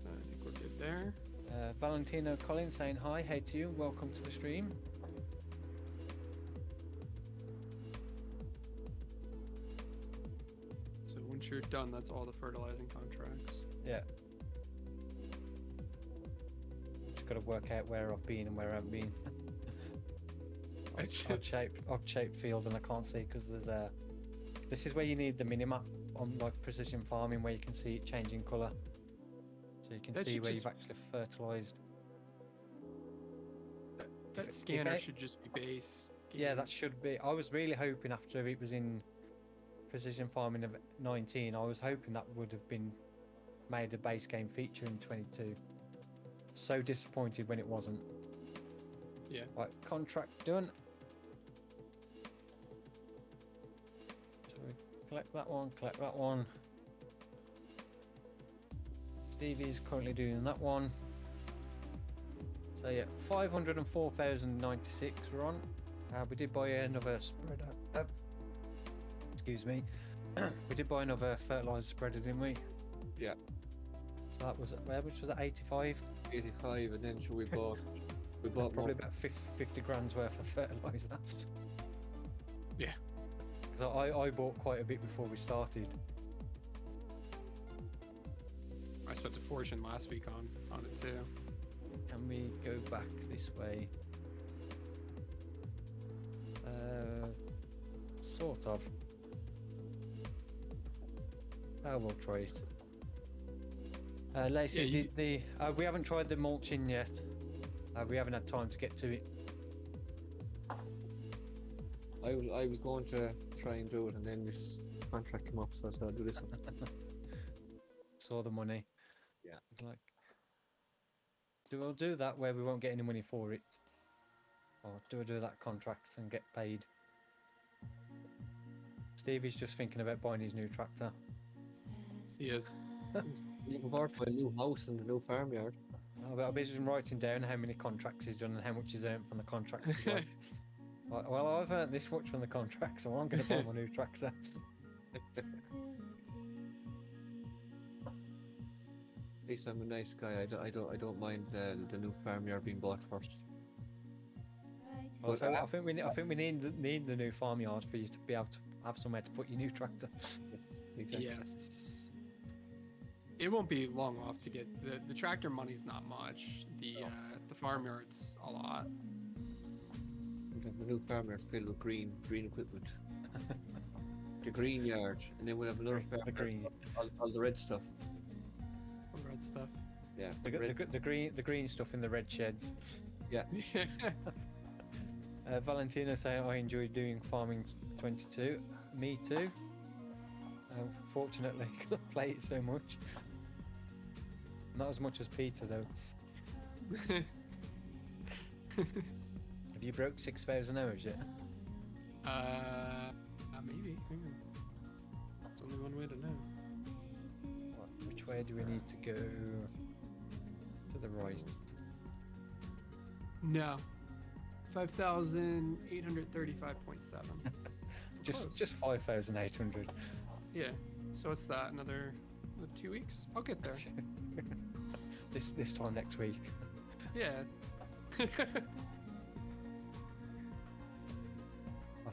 So I think we're good there. Valentino Collins saying hi, hey to you, welcome to the stream. So once you're done, that's all the fertilizing contracts. Yeah. Just got to work out where I've been and where I haven't been. Odd shaped field, and I can't see because there's a. This is where you need the minimap on like precision farming, where you can see it changing colour, so you can see where you've actually fertilised. That scanner should just be base. Yeah, that should be. I was really hoping after it was in precision farming of 19, I was hoping that would have been made a base game feature in 22. So disappointed when it wasn't. Yeah. Right, contract done. So we collect that one. Stevie is currently doing that one. So yeah, 504,096 we're on. We did buy another spreader. Excuse me. We did buy another fertilizer spreader, didn't we? Yeah. So that was which was at 85. 85, and then we bought probably about 50 grand's worth of fertilizer. Yeah. So I bought quite a bit before we started. I spent a fortune last week on it too. Can we go back this way? Sort of. We'll try it. Lacey, we haven't tried the mulching yet. We haven't had time to get to it. I was going to try and do it, and then this contract came up, so I said I'll do this one. Saw the money. Yeah. Like. we'll do that where we won't get any money for it, or do we do that contract and get paid? Stevie's just thinking about buying his new tractor. He is. Looking forward to my new house and the new farmyard. I'll be just writing down how many contracts he's done and how much he's earned from the contracts as well. Well, I've earned this much from the contract, so I'm going to buy my new tractor. At least I'm a nice guy. I don't mind the new farmyard being bought first. Also, I think we need the new farmyard for you to be able to have somewhere to put your new tractor. Exactly. Yes. It won't be long off to get the tractor money's not much. The farmyard's a lot. We'll have a new farmyard filled with green equipment. The green yard, and then we'll have another farmyard. The green. All the red stuff. The red stuff. Yeah. The green stuff in the red sheds. Yeah. Valentina saying I enjoy doing farming 22. Me too. Fortunately, I couldn't play it so much. Not as much as Peter though. Have you broke 6,000 hours yet? Maybe. That's only one way to know. Which way do we need to go? To the right. No. 5,835.7. Just 5,800. Yeah. So what's that? Another 2 weeks? I'll get there. This time next week. Yeah. I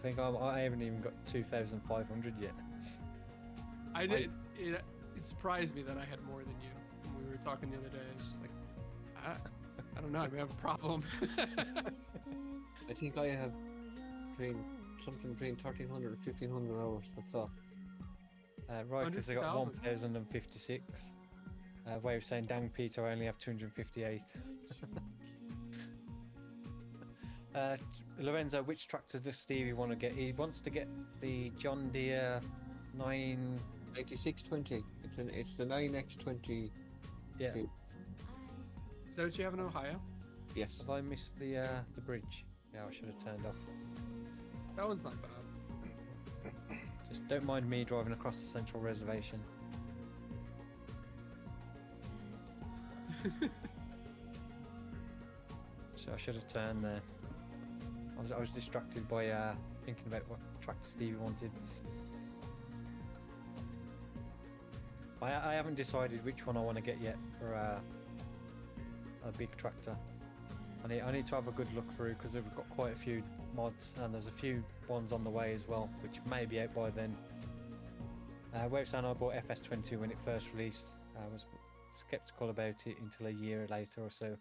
think I haven't even got 2,500 yet. I did. It surprised me that I had more than you when we were talking the other day. I was just like, I don't know. I may have a problem. I think I have something between 1,300 and 1,500 hours. That's all. Right, because I got 100,000. 1,056. Way of saying, dang Peter, I only have 258. Lorenzo, which tractor does Stevie want to get? He wants to get the John Deere 9620. It's the 9X20. Yeah. Is that what you have in Ohio? Yes. Have I missed the bridge? Yeah, I should have turned off. That one's not bad. Just don't mind me driving across the central reservation. So I should have turned there. I was distracted by thinking about what tractor Stevie wanted. I haven't decided which one I want to get yet for a big tractor. I need to have a good look through because we've got quite a few mods and there's a few ones on the way as well, which may be out by then. Website I bought FS22 when it first released. I was skeptical about it until a year later or so.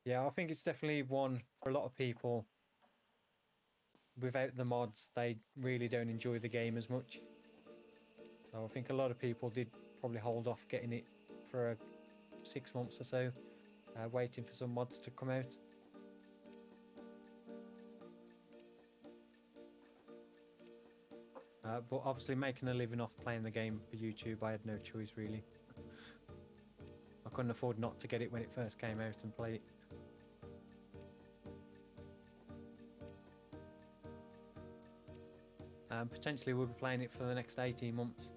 Yeah, I think it's definitely one for a lot of people. Without the mods, they really don't enjoy the game as much. So I think a lot of people did probably hold off getting it for 6 months or so, waiting for some mods to come out. But obviously making a living off playing the game for YouTube, I had no choice really. I couldn't afford not to get it when it first came out and play it. Potentially we'll be playing it for the next 18 months.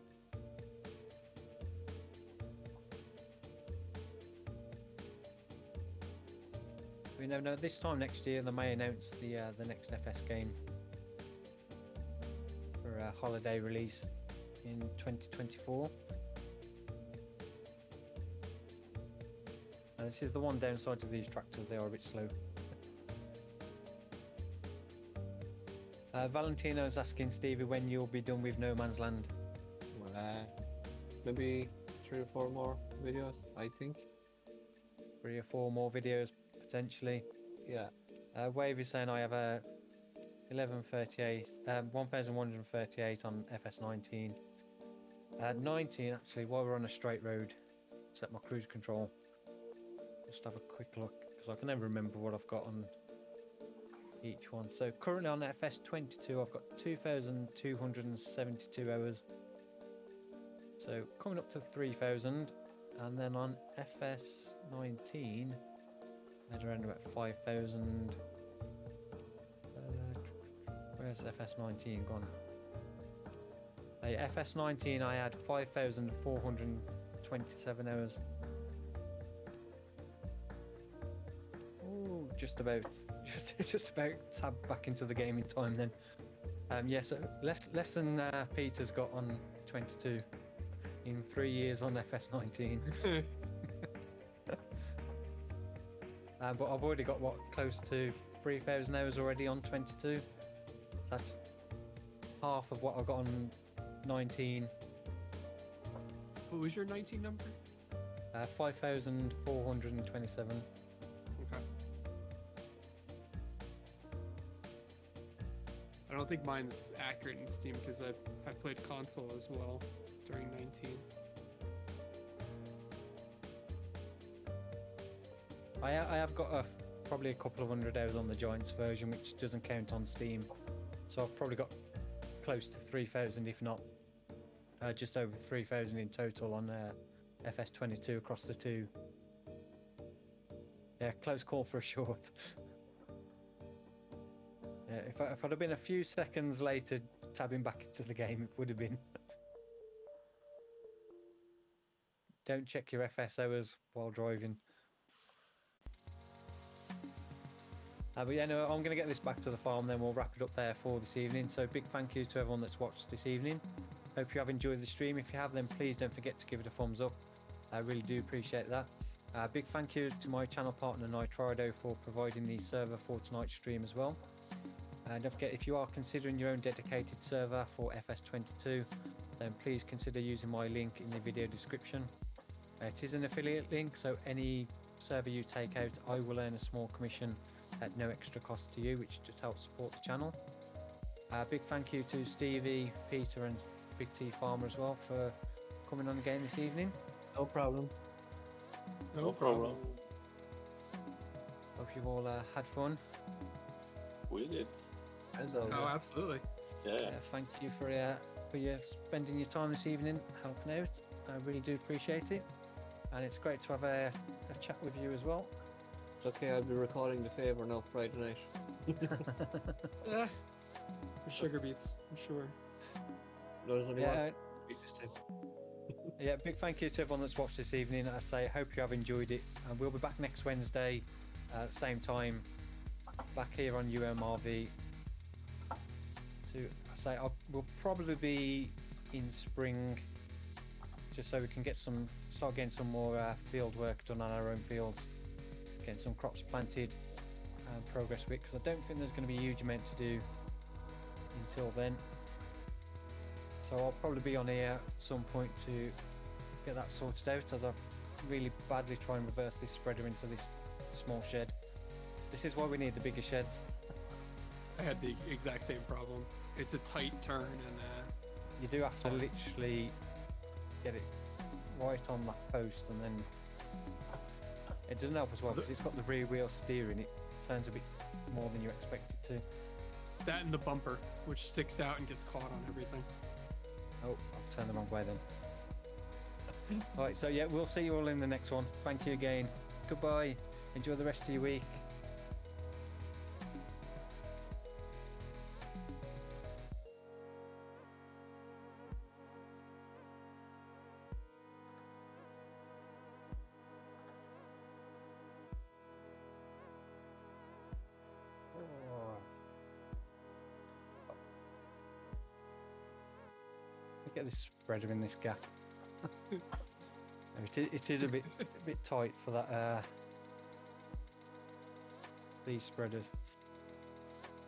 We never know. This time next year they may announce the next FS game for a holiday release in 2024. This is the one downside to these tractors, they are a bit slow. Valentino is asking Stevie when you'll be done with No Man's Land. Maybe 3 or 4 more videos, I think. 3 or 4 more videos potentially. Yeah. Wave is saying I have a 1138 on FS19. 19 actually, while we're on a straight road, set my cruise control. Just have a quick look because I can never remember what I've got on each one. So currently on FS22 I've got 2,272 hours. So coming up to 3,000. And then on FS19, at around about 5,000. Where's FS19 gone? FS19, I had 5,427 hours. Ooh, just about tabbed back into the game in time then. Yeah, so less than Peter's got on 22 in 3 years on FS19. But I've already got close to 3,000 hours already on 22. That's half of what I got on 19. What was your 19 number? 5,427. Okay. I don't think mine's accurate in Steam because I played console as well during 19. I have got probably a couple of hundred hours on the Giants version, which doesn't count on Steam. So I've probably got close to 3,000, if not just over 3,000 in total on FS22 across the two. Yeah, close call for a short. Yeah, if I'd have been a few seconds later tabbing back into the game, it would have been. Don't check your FS hours while driving. But yeah, no, I'm going to get this back to the farm, then we'll wrap it up there for this evening. So big thank you to everyone that's watched this evening. Hope you have enjoyed the stream. If you have, then please don't forget to give it a thumbs up. I really do appreciate that. Big thank you to my channel partner Nitrido for providing the server for tonight's stream as well. And don't forget, if you are considering your own dedicated server for FS22, then please consider using my link in the video description. It is an affiliate link, so any server you take out, I will earn a small commission at no extra cost to you, which just helps support the channel. Big thank you to Stevie, Peter and Big T Farmer as well for coming on again this evening. No problem. No problem. Hope you've all had fun. We did. As always. Oh, absolutely. Yeah. Thank you for your spending your time this evening helping out. I really do appreciate it, and it's great to have a chat with you as well. It's okay, I'll be recording the favour now Friday night. For sugar beets, I'm sure. No, there's only Yeah, one. It's just him. yeah, big thank you to everyone that's watched this evening. I say, hope you have enjoyed it, and we'll be back next Wednesday, same time, back here on UMRV. We'll probably be in spring, just so we can start getting some more field work done on our own fields, getting some crops planted and progress with, because I don't think there's going to be a huge amount to do until then. So I'll probably be on here at some point to get that sorted out, as I really badly try and reverse this spreader into this small shed. This is why we need the bigger sheds. I had the exact same problem. It's a tight turn, and You do have to literally get it right on that post, and then it doesn't help as well because it's got the rear wheel steering. It turns a bit more than you expect it to. that and the bumper, which sticks out and gets caught on everything. Oh, I've turned the wrong way then. Alright, so yeah, we'll see you all in the next one. Thank you again. Goodbye. Enjoy the rest of your week. Get this spreader in this gap. It is a bit tight for that these spreaders.